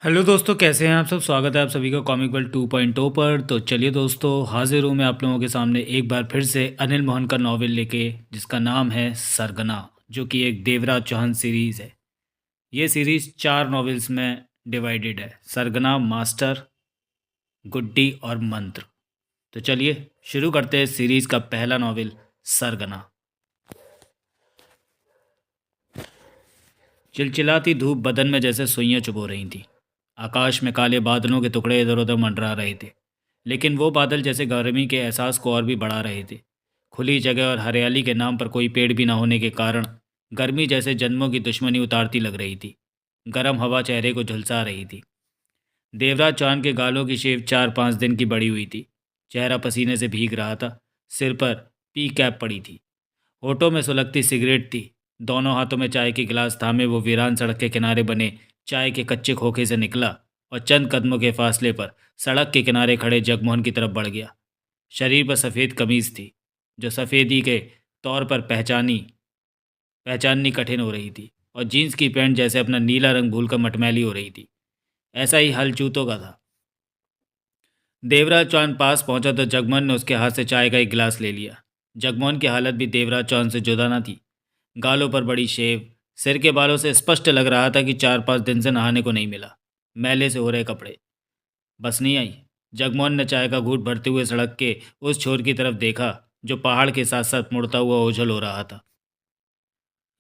Hello दोस्तों, कैसे हैं आप सब। स्वागत है आप सभी का कॉमिक वर्ल्ड 2.0 पर। तो चलिए दोस्तों, हाजिर हूँ मैं आप लोगों के सामने एक बार फिर से अनिल मोहन का नावल लेके, जिसका नाम है सरगना, जो कि एक देवराज चौहान सीरीज़ है। ये सीरीज़ 4 नॉवेल्स में डिवाइडेड है: सरगना, मास्टर, गुड्डी और मंत्र। तो चलिए शुरू करते हैं सीरीज़ का पहला नावल, सरगना। चिलचिलाती धूप बदन में जैसे सुइयां चुभो रही थी। आकाश में काले बादलों के टुकड़े इधर उधर मंडरा रहे थे, लेकिन वो बादल जैसे गर्मी के एहसास को और भी बढ़ा रहे थे। खुली जगह और हरियाली के नाम पर कोई पेड़ भी ना होने के कारण गर्मी जैसे जन्मों की दुश्मनी उतारती लग रही थी। गर्म हवा चेहरे को झुलसा रही थी। देवराज चांद के गालों की शेव 4-5 दिन की बड़ी हुई थी। चेहरा पसीने से भीग रहा था। सिर पर पी कैप पड़ी थी। होठों में सुलगती सिगरेट थी। दोनों हाथों में चाय के गिलास थामे वो वीरान सड़क के किनारे बने चाय के कच्चे खोखे से निकला और चंद कदमों के फासले पर सड़क के किनारे खड़े जगमोहन की तरफ बढ़ गया। शरीर पर सफ़ेद कमीज़ थी, जो सफ़ेदी के तौर पर पहचाननी कठिन हो रही थी, और जीन्स की पैंट जैसे अपना नीला रंग भूलकर मटमैली हो रही थी। ऐसा ही हल जूतों का था। देवराज चौहान पास पहुंचा तो जगमोहन ने उसके हाथ से चाय का एक गिलास ले लिया। जगमोहन की हालत भी देवराज चौहान से जुदा न थी। गालों पर बड़ी शेव, सिर के बालों से स्पष्ट लग रहा था कि 4-5 दिन से नहाने को नहीं मिला। मैले से हो रहे कपड़े। बस नहीं आई। जगमोहन ने चाय का घूंट भरते हुए सड़क के उस छोर की तरफ देखा, जो पहाड़ के साथ साथ मुड़ता हुआ ओझल हो रहा था।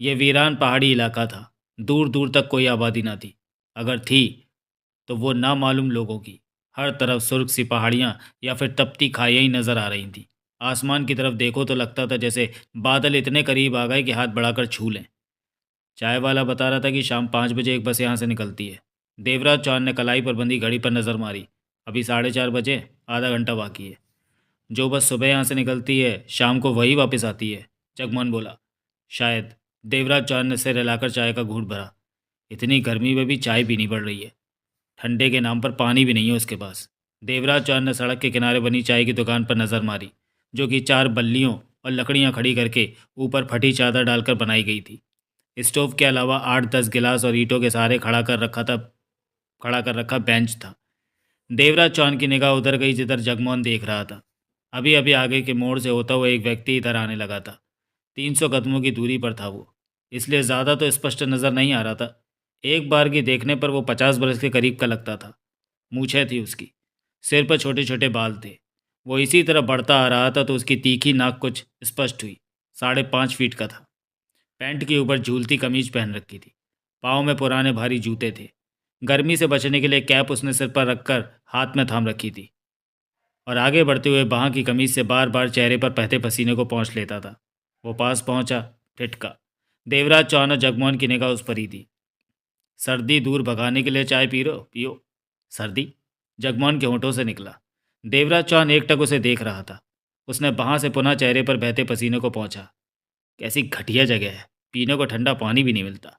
यह वीरान पहाड़ी इलाका था। दूर दूर तक कोई आबादी ना थी। अगर थी तो वो नामालूम लोगों की। हर तरफ सुर्ख सी पहाड़ियाँ या फिर तपती खाइयाँ ही नजर आ रही थीं। आसमान की तरफ देखो तो लगता था जैसे बादल इतने करीब आ गए कि हाथ बढ़ाकर छू लें। चाय वाला बता रहा था कि शाम 5 बजे एक बस यहाँ से निकलती है। देवराज चौहान ने कलाई पर बंधी घड़ी पर नज़र मारी। अभी 4:30 बजे, आधा घंटा बाकी है। जो बस सुबह यहाँ से निकलती है, शाम को वही वापस आती है, जगमोहन बोला। शायद। देवराज चौहान ने सिर हिलाकर चाय का घूंट भरा। इतनी गर्मी में भी चाय पीनी पड़ रही है। ठंडे के नाम पर पानी भी नहीं है उसके पास। देवराज चौहान ने सड़क के किनारे बनी चाय की दुकान पर नज़र मारी, जो कि 4 बल्लियों और लकड़ियाँ खड़ी करके ऊपर फटी चादर डालकर बनाई गई थी। स्टोव के अलावा 8-10 गिलास और ईंटों के सहारे खड़ा कर रखा बेंच था। देवराज चौहान की निगाह उधर गई जिधर जगमोहन देख रहा था। अभी अभी आगे के मोड़ से होता हुआ एक व्यक्ति इधर आने लगा था। 300 कदमों की दूरी पर था वो, इसलिए ज़्यादा तो स्पष्ट नज़र नहीं आ रहा था। एक बार की देखने पर वो 50 बरस के करीब का लगता था। मूछें थी उसकी। सिर पर छोटे छोटे बाल थे। वो इसी तरह बढ़ता आ रहा था तो उसकी तीखी नाक कुछ स्पष्ट हुई। 5.5 फीट का था। पैंट के ऊपर झूलती कमीज पहन रखी थी। पाँव में पुराने भारी जूते थे। गर्मी से बचने के लिए कैप उसने सिर पर रखकर हाथ में थाम रखी थी, और आगे बढ़ते हुए बाहाँ की कमीज से बार बार चेहरे पर बहते पसीने को पोंछ लेता था। वो पास पहुंचा, ठिठका। देवराज चौहान और जगमोहन की निगाह उस पर ही थी। सर्दी दूर भगाने के लिए चाय पियो। सर्दी? जगमोहन के होंठों से निकला। देवराज चौहान एकटक उसे देख रहा था। उसने बाहाँ से पुनः चेहरे पर बहते पसीने को पोंछा। कैसी घटिया जगह है, पीने को ठंडा पानी भी नहीं मिलता।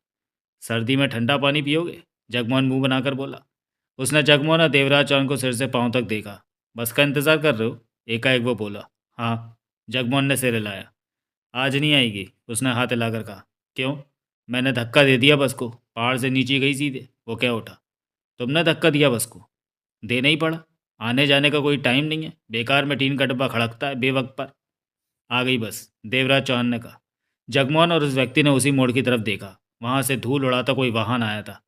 सर्दी में ठंडा पानी पियोगे? जगमोहन मुंह बनाकर बोला। उसने जगमोहन और देवराज चौहान को सिर से पांव तक देखा। बस का इंतज़ार कर रहे हो? एकाएक वो बोला। हाँ। जगमोहन ने सिर हिलाया। आज नहीं आएगी, उसने हाथ हिलाकर कहा। क्यों? मैंने धक्का दे दिया बस को, पहाड़ से नीचे गई सीधे। वो क्या उठा? तुमने धक्का दिया बस को? देना ही पड़ा। आने जाने का कोई टाइम नहीं है, बेकार में टीन का डब्बा खड़कता है बेवक्त पर। आ गई बस, देवराज चौहान ने कहा। जगमोहन और उस व्यक्ति ने उसी मोड़ की तरफ देखा। वहाँ से धूल उड़ाता कोई वाहन आया था।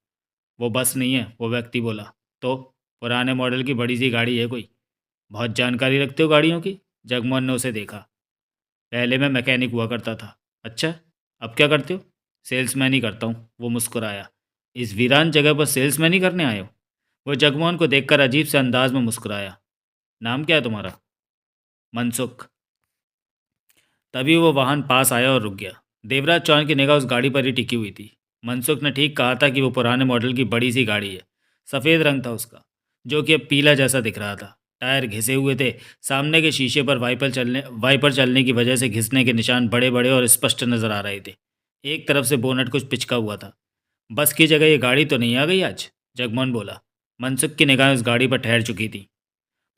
वो बस नहीं है, वो व्यक्ति बोला। तो? पुराने मॉडल की बड़ी सी गाड़ी है कोई। बहुत जानकारी रखते हो गाड़ियों की? जगमोहन ने उसे देखा। पहले मैं मैकेनिक हुआ करता था। अच्छा, अब क्या करते हो? सेल्समैन ही करता हूँ, वो मुस्कुराया। इस वीरान जगह पर सेल्समैन ही करने आए हो? वो जगमोहन को देखकर अजीब से अंदाज में मुस्कुराया। नाम क्या है तुम्हारा? मनसुख। तभी वो वाहन पास आया और रुक गया। देवराज चौहान की निगाह उस गाड़ी पर ही टिकी हुई थी। मनसुख ने ठीक कहा था कि वो पुराने मॉडल की बड़ी सी गाड़ी है। सफ़ेद रंग था उसका, जो कि अब पीला जैसा दिख रहा था। टायर घिसे हुए थे। सामने के शीशे पर वाइपर चलने की वजह से घिसने के निशान बड़े बड़े और स्पष्ट नज़र आ रहे थे। एक तरफ से बोनट कुछ पिचका हुआ था। बस की जगह ये गाड़ी तो नहीं आ गई आज? जगमोहन बोला। मनसुख की निगाहें उस गाड़ी पर ठहर चुकी थी।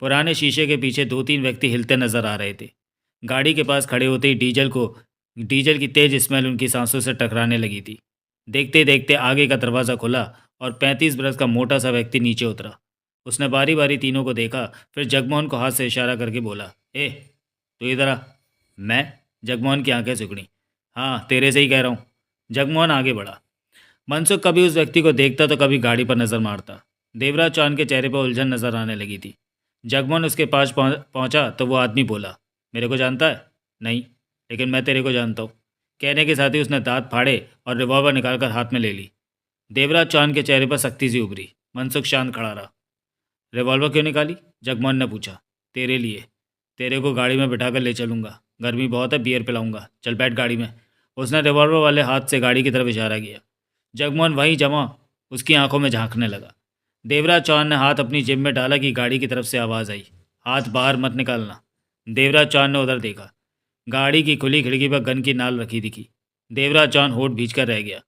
पुराने शीशे के पीछे 2-3 व्यक्ति हिलते नजर आ रहे थे। गाड़ी के पास खड़े होते ही डीजल की तेज स्मेल उनकी सांसों से टकराने लगी थी। देखते देखते आगे का दरवाज़ा खुला और 35 बरस का मोटा सा व्यक्ति नीचे उतरा। उसने बारी बारी तीनों को देखा, फिर जगमोहन को हाथ से इशारा करके बोला, ए तू इधर आ। मैं? जगमोहन की आंखें सिकुड़ी। हाँ, तेरे से ही कह रहा हूँ। जगमोहन आगे बढ़ा। मनसुख कभी उस व्यक्ति को देखता तो कभी गाड़ी पर नजर मारता। देवराज चौहान के चेहरे पर उलझन नजर आने लगी थी। जगमोहन उसके पास पहुंचा तो वो आदमी बोला, मेरे को जानता है? नहीं, लेकिन मैं तेरे को जानता हूँ। कहने के साथ ही उसने दांत फाड़े और रिवॉल्वर निकालकर हाथ में ले ली। देवराज चौहान के चेहरे पर सख्ती सी उभरी। मनसुख शांत खड़ा रहा। रिवॉल्वर क्यों निकाली? जगमोहन ने पूछा। तेरे लिए। तेरे को गाड़ी में बिठाकर ले चलूंगा। गर्मी बहुत है, बियर पिलाऊंगा। चल बैठ गाड़ी में। उसने रिवॉल्वर वाले हाथ से गाड़ी की तरफ इशारा किया। जगमोहन वहीं जमा उसकी आंखों में झांकने लगा। देवराज चौहान ने हाथ अपनी जेब में डाला कि गाड़ी की तरफ से आवाज़ आई, हाथ बाहर मत निकालना। देवराज चौहान ने उधर देखा। गाड़ी की खुली खिड़की पर गन की नाल रखी दिखी। देवराज चौहान होठ भींचकर रह गया।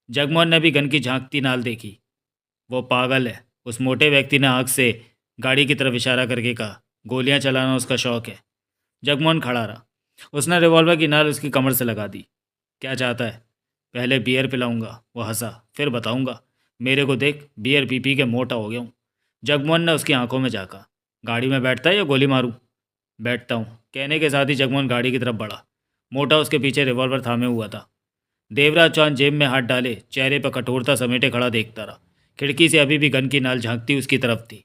जगमोहन ने भी गन की झांकती नाल देखी। वो पागल है, उस मोटे व्यक्ति ने आँख से गाड़ी की तरफ इशारा करके कहा। गोलियां चलाना उसका शौक है। जगमोहन खड़ा रहा। उसने रिवॉल्वर की नाल उसकी कमर से लगा दी। क्या चाहता है? पहले बियर पिलाऊंगा। वो हंसा। फिर बताऊंगा। मेरे को देख, बियर पी पी के मोटा हो गया हूँ। जगमोहन ने उसकी आंखों में झाँका। गाड़ी में बैठता है या गोली मारूं? बैठता हूँ। कहने के साथ ही जगमोहन गाड़ी की तरफ बढ़ा। मोटा उसके पीछे रिवॉल्वर थामे हुआ था। देवराज चौहान जेब में हाथ डाले, चेहरे पर कठोरता समेटे खड़ा देखता रहा। खिड़की से अभी भी गन की नाल झांकती उसकी तरफ थी।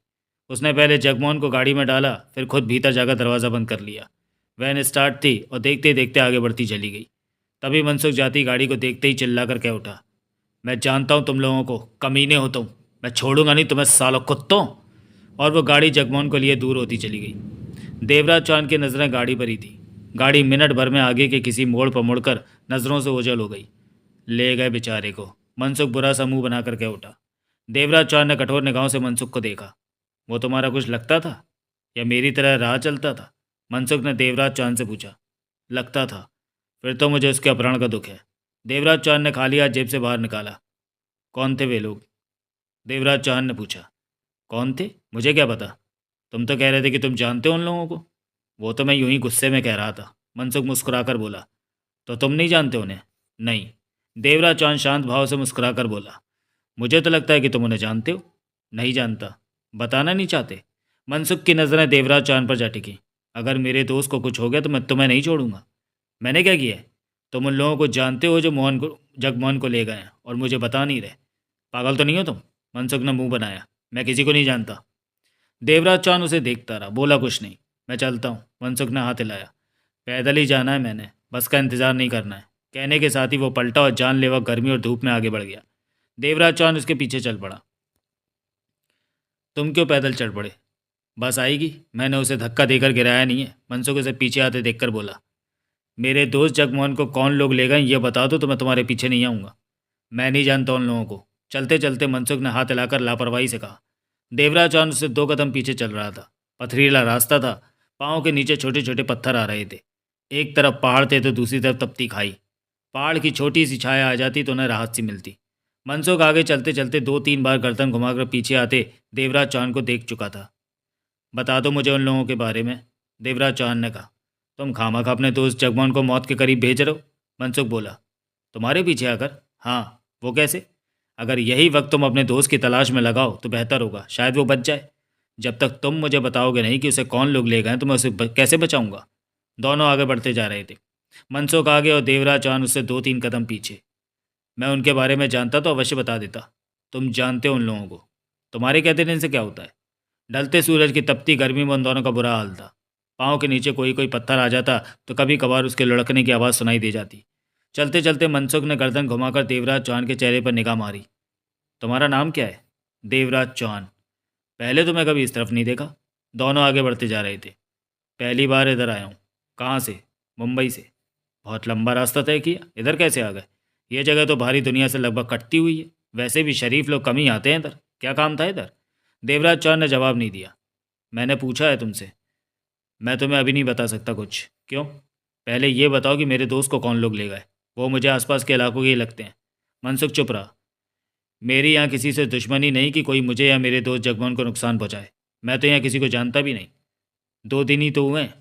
उसने पहले जगमोहन को गाड़ी में डाला, फिर खुद भीतर जाकर दरवाज़ा बंद कर लिया। वैन स्टार्ट थी और देखते देखते आगे बढ़ती चली गई। तभी मनसुख जाती गाड़ी को देखते ही चिल्लाकर कह उठा, मैं जानता हूँ तुम लोगों को, कमीने हो तुम। मैं छोड़ूंगा नहीं तुम्हें सालों कुत्तों। और वो गाड़ी जगमोहन को लिए दूर होती चली गई। देवराज चौहान की नज़रें गाड़ी पर ही थी। गाड़ी मिनट भर में आगे के किसी मोड़ पर मुड़कर नज़रों से ओझल हो गई। ले गए बेचारे को। मनसुख बुरा सा मुंह बनाकर कह उठा। देवराज चौहान ने कठोर निगाहों से मनसुख को देखा। वो तुम्हारा कुछ लगता था या मेरी तरह राह चलता था? मनसुख ने देवराज चौहान से पूछा। लगता था। फिर तो मुझे उसके अपहरण का दुख है। देवराज चौहान ने खाली हाथ जेब से बाहर निकाला। कौन थे वे लोग? देवराज चौहान ने पूछा। कौन थे? मुझे क्या पता। तुम तो कह रहे थे कि तुम जानते हो उन लोगों को। वो तो मैं यूं ही गुस्से में कह रहा था। मनसुख मुस्कुराकर बोला। तो तुम नहीं जानते उन्हें? नहीं। देवराज चौहान शांत भाव से मुस्कुराकर बोला। मुझे तो लगता है कि तुम उन्हें जानते हो। नहीं जानता। बताना नहीं चाहते? मनसुख की नज़रें देवराज चौहान पर जा टिकी। अगर मेरे दोस्त को कुछ हो गया तो मैं तुम्हें नहीं छोड़ूंगा। मैंने क्या किया है? तुम उन लोगों को जानते हो जो जगमोहन को ले गए हैं और मुझे बता नहीं रहे। पागल तो नहीं हो तुम? मनसुख ने मुंह बनाया। मैं किसी को नहीं जानता। देवराज चौहान उसे देखता रहा, बोला कुछ नहीं। मैं चलता हूँ। मनसुख ने हाथ हिलाया। पैदल ही जाना है मैंने, बस का इंतज़ार नहीं करना है। कहने के साथ ही वो पलटा और जानलेवा गर्मी और धूप में आगे बढ़ गया। देवराज चौहान उसके पीछे चल पड़ा। तुम क्यों पैदल चढ़ पड़े? बस आएगी। मैंने उसे धक्का देकर गिराया नहीं है। मनसुख उसे पीछे आते देखकर बोला। मेरे दोस्त जगमोहन को कौन लोग ले गए ये बता दो तो मैं तुम्हारे पीछे नहीं आऊँगा। मैं नहीं जानता उन लोगों को। चलते चलते मनसुख ने हाथ हिलाकर लापरवाही से कहा। देवराज चौहान उससे 2 कदम पीछे चल रहा था। पथरीला रास्ता था। पाँव के नीचे छोटे छोटे पत्थर आ रहे थे। एक तरफ पहाड़ थे तो दूसरी तरफ तपती खाई। पहाड़ की छोटी सी छाया आ जाती तो उन्हें राहत सी मिलती। मनसुख आगे चलते चलते 2-3 बार गर्दन घुमाकर पीछे आते देवराज चौहान को देख चुका था। बता दो मुझे उन लोगों के बारे में, देवराज चौहान ने कहा। तुम खामखा अपने दोस्त जगमोहन को मौत के करीब भेज रहे हो, मनसुख बोला। तुम्हारे पीछे आकर? हाँ। वो कैसे? अगर यही वक्त तुम अपने दोस्त की तलाश में लगाओ तो बेहतर होगा, शायद वो बच जाए। जब तक तुम मुझे बताओगे नहीं कि उसे कौन लोग ले गए तो मैं उसे कैसे बचाऊंगा? दोनों आगे बढ़ते जा रहे थे। मनसुख आगे और देवराज चौहान उससे 2-3 कदम पीछे। मैं उनके बारे में जानता तो अवश्य बता देता। तुम जानते हो उन लोगों को। तुम्हारे कहते देने से क्या होता है? ढलते सूरज की तपती गर्मी में उन दोनों का बुरा हाल था। पाँव के नीचे कोई कोई पत्थर आ जाता तो कभी कभार उसके लुढ़कने की आवाज़ सुनाई दे जाती। चलते चलते मनसुख ने गर्दन घुमाकर देवराज चौहान के चेहरे पर निगाह मारी। तुम्हारा नाम क्या है? देवराज चौहान। पहले तो मैं कभी इस तरफ नहीं देखा। दोनों आगे बढ़ते जा रहे थे। पहली बार इधर आया हूँ। कहाँ से? मुंबई से। बहुत लंबा रास्ता तय किया, इधर कैसे आ गए? ये जगह तो भारी दुनिया से लगभग कटती हुई है। वैसे भी शरीफ लोग कम ही आते हैं इधर। क्या काम था इधर? देवराज चौहान ने जवाब नहीं दिया। मैंने पूछा है तुमसे। मैं तुम्हें अभी नहीं बता सकता कुछ। क्यों? पहले ये बताओ कि मेरे दोस्त को कौन लोग ले गए। वो मुझे आसपास के इलाकों के ही लगते हैं। मनसुख चुप रहा। मेरी यहाँ किसी से दुश्मनी नहीं कि कोई मुझे या मेरे दोस्त जगमोहन को नुकसान पहुँचाए। मैं तो यहाँ किसी को जानता भी नहीं। 2 दिन ही तो हुए हैं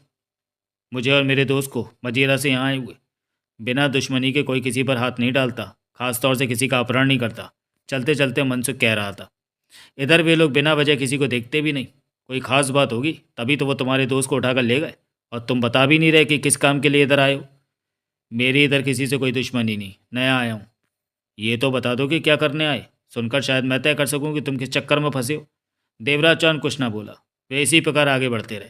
मुझे और मेरे दोस्त को मजीरा से यहाँ आए हुए। बिना दुश्मनी के कोई किसी पर हाथ नहीं डालता, खास तौर से किसी का अपहरण नहीं करता। चलते चलते मनसुख कह रहा था, इधर वे लोग बिना वजह किसी को देखते भी नहीं। कोई खास बात होगी तभी तो वो तुम्हारे दोस्त को उठाकर ले गए, और तुम बता भी नहीं रहे कि किस काम के लिए इधर आए हो। मेरी इधर किसी से कोई दुश्मनी नहीं, नया आया हूँ। ये तो बता दो कि क्या करने आए, सुनकर शायद मैं तय कर सकूं कि तुम किस चक्कर में फंसे हो। देवराज चौहान कुछ ना बोला। वे इसी प्रकार आगे बढ़ते रहे।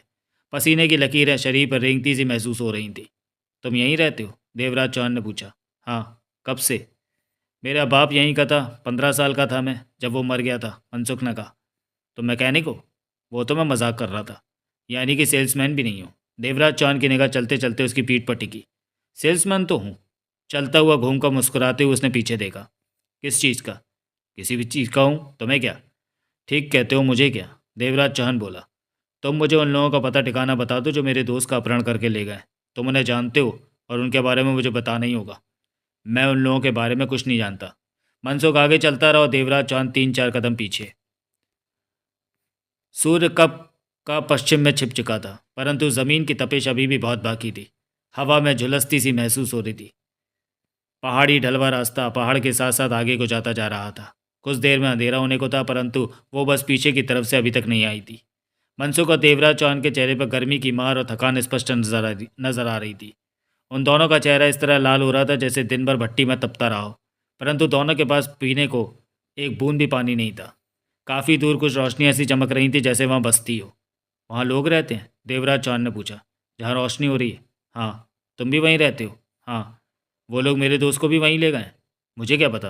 पसीने की लकीरें शरीर पर रेंगती सी महसूस हो रही थी। तुम यहीं रहते हो? देवराज चौहान ने पूछा। हाँ। कब से? मेरा बाप यहीं का था, 15 साल का था मैं जब वो मर गया था, मनसुख ने कहा। तो मैकेनिक हो? वो तो मैं मजाक कर रहा था। यानी कि सेल्समैन भी नहीं हो? देवराज चौहान की निगाह चलते चलते उसकी पीठ पर टिकी। सेल्समैन तो हूँ। चलता हुआ घूमकर मुस्कुराते हुए उसने पीछे देखा। किस चीज़ का? किसी भी चीज़ का हूँ, तुम्हें क्या? ठीक कहते हो, मुझे क्या? देवराज चौहान बोला। तुम मुझे उन लोगों का पता ठिकाना बता दो जो मेरे दोस्त का अपहरण करके ले गए। तुम उन्हें जानते हो और उनके बारे में मुझे बताना ही होगा। मैं उन लोगों के बारे में कुछ नहीं जानता। मनसुख आगे चलता रहा और देवराज चौहान 3-4 कदम पीछे। सूर्य कब का पश्चिम में छिप चुका था, परंतु ज़मीन की तपिश अभी भी बहुत बाकी थी। हवा में झुलसती सी महसूस हो रही थी। पहाड़ी ढलवा रास्ता पहाड़ के साथ साथ आगे को जाता जा रहा था। कुछ देर में अंधेरा होने को था, परंतु वो बस पीछे की तरफ से अभी तक नहीं आई थी। मनसुख और देवराज चौहान के चेहरे पर गर्मी की मार और थकान स्पष्ट नजर आ रही थी। उन दोनों का चेहरा इस तरह लाल हो रहा था जैसे दिन भर भट्टी में तपता रहा हो, परंतु दोनों के पास पीने को एक बूंद भी पानी नहीं था। काफ़ी दूर कुछ रोशनी ऐसी चमक रही थी जैसे वहाँ बस्ती हो। वहाँ लोग रहते हैं? देवराज चौहान ने पूछा। जहाँ रोशनी हो रही है? हाँ। तुम भी वहीं रहते हो? हाँ। वो लोग मेरे दोस्त को भी वहीं ले गए? मुझे क्या पता।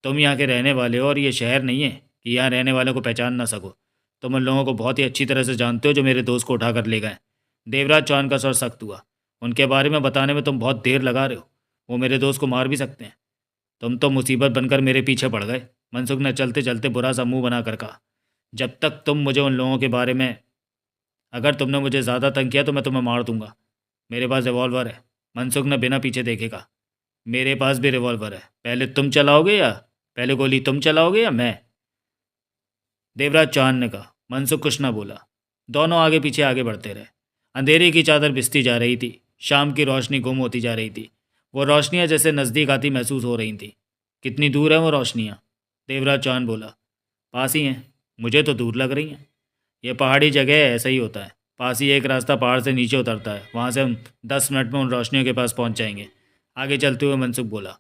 तुम यहाँ के रहने वाले हो और ये शहर नहीं है कि यहाँ रहने वालों को पहचान ना सको। तुम उन लोगों को बहुत ही अच्छी तरह से जानते हो जो मेरे दोस्त को उठा कर ले गए। देवराज चौहान का स्वर सख्त हुआ। उनके बारे में बताने में तुम बहुत देर लगा रहे हो। वो मेरे दोस्त को मार भी सकते हैं। तुम तो मुसीबत बनकर मेरे पीछे पड़ गए। मनसुख ने चलते चलते बुरा सा मुंह बनाकर कहा। जब तक तुम मुझे उन लोगों के बारे में, अगर तुमने मुझे ज़्यादा तंग किया तो मैं तुम्हें मार दूंगा। मेरे पास रिवॉल्वर है। मनसुख ने बिना पीछे देखे कहा। मेरे पास भी रिवॉल्वर है। पहले गोली तुम चलाओगे या मैं? देवराज चौहान ने कहा। मनसुख कुछ न बोला। दोनों आगे पीछे आगे बढ़ते रहे। अंधेरे की चादर बिछती जा रही थी। शाम की रोशनी गुम होती जा रही थी। वो रोशनियाँ जैसे नज़दीक आती महसूस हो रही थी। कितनी दूर है वो रोशनियाँ? देवराज चौहान बोला। पास ही हैं। मुझे तो दूर लग रही हैं। ये पहाड़ी जगह है, ऐसा ही होता है। पास ही एक रास्ता पहाड़ से नीचे उतरता है, वहाँ से हम 10 मिनट में उन रोशनियों के पास पहुँच जाएंगे। आगे चलते हुए मनसुख बोला।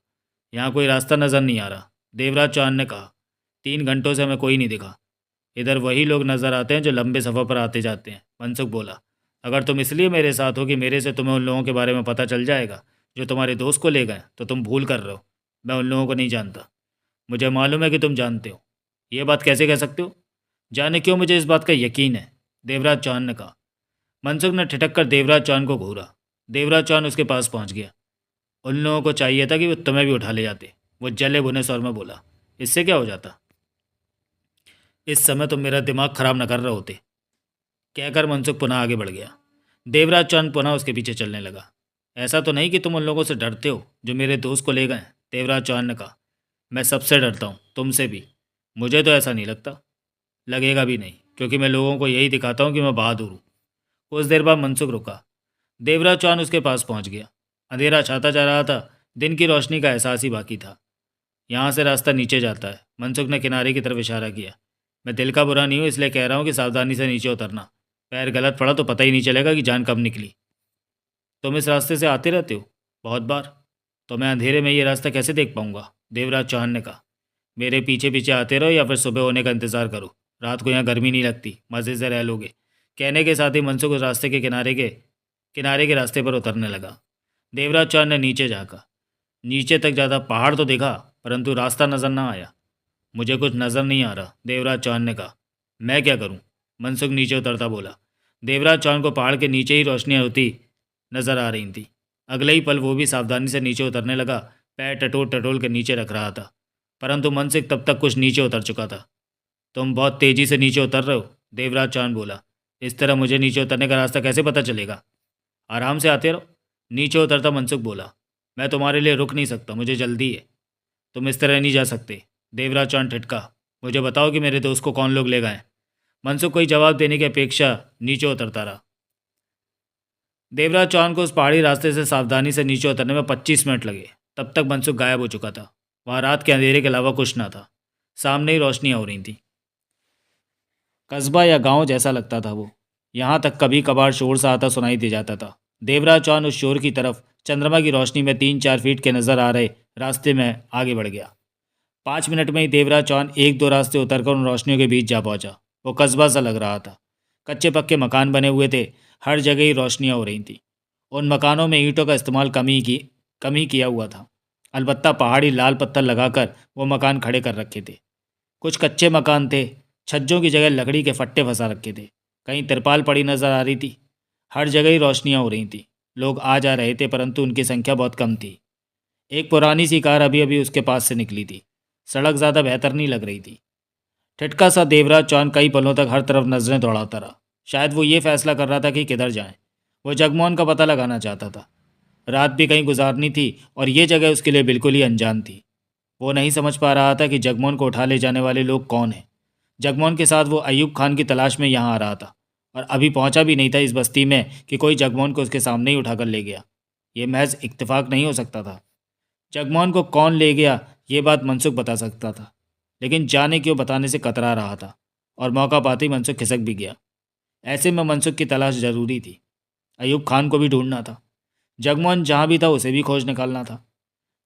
यहाँ कोई रास्ता नज़र नहीं आ रहा। देवराज चौहान ने कहा। 3 घंटों से हमें कोई नहीं दिखा। इधर वही लोग नज़र आते हैं जो लंबे सफ़र पर आते जाते हैं। मनसुख बोला। अगर तुम इसलिए मेरे साथ हो कि मेरे से तुम्हें उन लोगों के बारे में पता चल जाएगा जो तुम्हारे दोस्त को ले गए, तो तुम भूल कर रहे हो। मैं उन लोगों को नहीं जानता। मुझे मालूम है कि तुम जानते हो। ये बात कैसे कह सकते हो? जाने क्यों, मुझे इस बात का यकीन है, देवराज चौहान ने कहा। मनसुख ने ठिठक कर देवराज चौहान को घूरा। देवराज चौहान उसके पास पहुंच गया। उन लोगों को चाहिए था कि वो तुम्हें भी उठा ले जाते, वो जले भुने स्वर में बोला। इससे क्या हो जाता? इस समय तुम मेरा दिमाग खराब न कर रहे होते, कहकर मनसुख पुनः आगे बढ़ गया। देवराज चौहान पुनः उसके पीछे चलने लगा। ऐसा तो नहीं कि तुम उन लोगों से डरते हो जो मेरे दोस्त को ले गए? देवराज चौहान ने कहा। मैं सबसे डरता हूँ, तुमसे भी। मुझे तो ऐसा नहीं लगता। लगेगा भी नहीं, क्योंकि मैं लोगों को यही दिखाता हूँ कि मैं बहादुर हूँ। कुछ देर बाद मनसुख रुका। देवराज चौहान उसके पास पहुँच गया। अंधेरा छाता जा रहा था। दिन की रोशनी का एहसास ही बाकी था। यहाँ से रास्ता नीचे जाता है। मनसुख ने किनारे की तरफ इशारा किया। मैं दिल का बुरा नहीं हूँ, इसलिए कह रहा हूँ कि सावधानी से नीचे उतरना। पैर गलत पड़ा तो पता ही नहीं चलेगा कि जान कब निकली। तुम इस रास्ते से आते रहते हो? बहुत बार। तो मैं अंधेरे में ये रास्ता कैसे देख पाऊंगा? देवराज चौहान ने कहा। मेरे पीछे पीछे आते रहो या फिर सुबह होने का इंतजार करो। रात को यहाँ गर्मी नहीं लगती, मज़े से रह लोगे। कहने के साथ ही मनसुख उस रास्ते के किनारे के रास्ते पर उतरने लगा। देवराज चौहान ने नीचे झाँका। नीचे तक ज़्यादा पहाड़ तो देखा, परंतु रास्ता नज़र ना आया। मुझे कुछ नज़र नहीं आ रहा, देवराज चौहान ने कहा। मैं क्या करूं? मनसुख नीचे उतरता बोला। देवराज चौहान को पहाड़ के नीचे ही रोशनियां होती नज़र आ रही थी। अगले ही पल वो भी सावधानी से नीचे उतरने लगा। पैर टटोल टटोल के नीचे रख रहा था, परंतु मनसुख तब तक कुछ नीचे उतर चुका था। तुम बहुत तेज़ी से नीचे उतर रहे हो, देवराज चौहान बोला। इस तरह मुझे नीचे उतरने का रास्ता कैसे पता चलेगा? आराम से आते रहो, नीचे उतरता मनसुख बोला। मैं तुम्हारे लिए रुक नहीं सकता, मुझे जल्दी है। तुम इस तरह नहीं जा सकते, देवराज चौहान ठिठका। मुझे बताओ कि मेरे दोस्त को कौन लोग ले गए? मनसुख कोई जवाब देने की अपेक्षा नीचे उतरता रहा। देवराज चौहान को उस पहाड़ी रास्ते से सावधानी से नीचे उतरने में 25 मिनट लगे। तब तक मनसुख गायब हो चुका था। वहाँ रात के अंधेरे के अलावा कुछ न था। सामने ही रोशनियाँ हो रही थीं। कस्बा या गांव जैसा लगता था वो। यहाँ तक कभी कभार शोर सा आता सुनाई दे जाता था। देवराज चौहान उस शोर की तरफ चंद्रमा की रोशनी में 3-4 फीट के नजर आ रहे रास्ते में आगे बढ़ गया। 5 मिनट में ही देवराज चौहान एक दो रास्ते उतरकर उन रोशनियों के बीच जा पहुंचा। वो कस्बा सा लग रहा था। कच्चे पक्के मकान बने हुए थे, हर जगह ही रोशनियाँ हो रही थीं। उन मकानों में ईंटों का इस्तेमाल कम ही किया हुआ था। अलबत्ता पहाड़ी लाल पत्थर लगाकर वो मकान खड़े कर रखे थे। कुछ कच्चे मकान थे, छज्जों की जगह लकड़ी के फट्टे फंसा रखे थे। कहीं तिरपाल पड़ी नजर आ रही थी। हर जगह ही रोशनियाँ हो रही थी। लोग आ जा रहे थे, परंतु उनकी संख्या बहुत कम थी। एक पुरानी सी कार अभी अभी उसके पास से निकली थी। सड़क ज़्यादा बेहतर नहीं लग रही थी। ठिठका सा देवराज चौहान कई पलों तक हर तरफ नजरें दौड़ाता रहा। शायद वो ये फैसला कर रहा था कि किधर जाए। वो जगमोहन का पता लगाना चाहता था। रात भी कहीं गुजारनी थी और ये जगह उसके लिए बिल्कुल ही अनजान थी। वो नहीं समझ पा रहा था कि जगमोहन को उठा ले जाने वाले लोग कौन हैं। जगमोहन के साथ वो अयूब खान की तलाश में यहाँ आ रहा था और अभी पहुंचा भी नहीं था इस बस्ती में कि कोई जगमोहन को उसके सामने ही उठाकर ले गया। ये महज इत्तेफाक नहीं हो सकता था। जगमोहन को कौन ले गया ये बात मनसुख बता सकता था, लेकिन जाने क्यों बताने से कतरा रहा था और मौका पाते ही मनसुख खिसक भी गया। ऐसे में मनसुख की तलाश जरूरी थी। अयूब खान को भी ढूंढना था। जगमोहन जहाँ भी था उसे भी खोज निकालना था।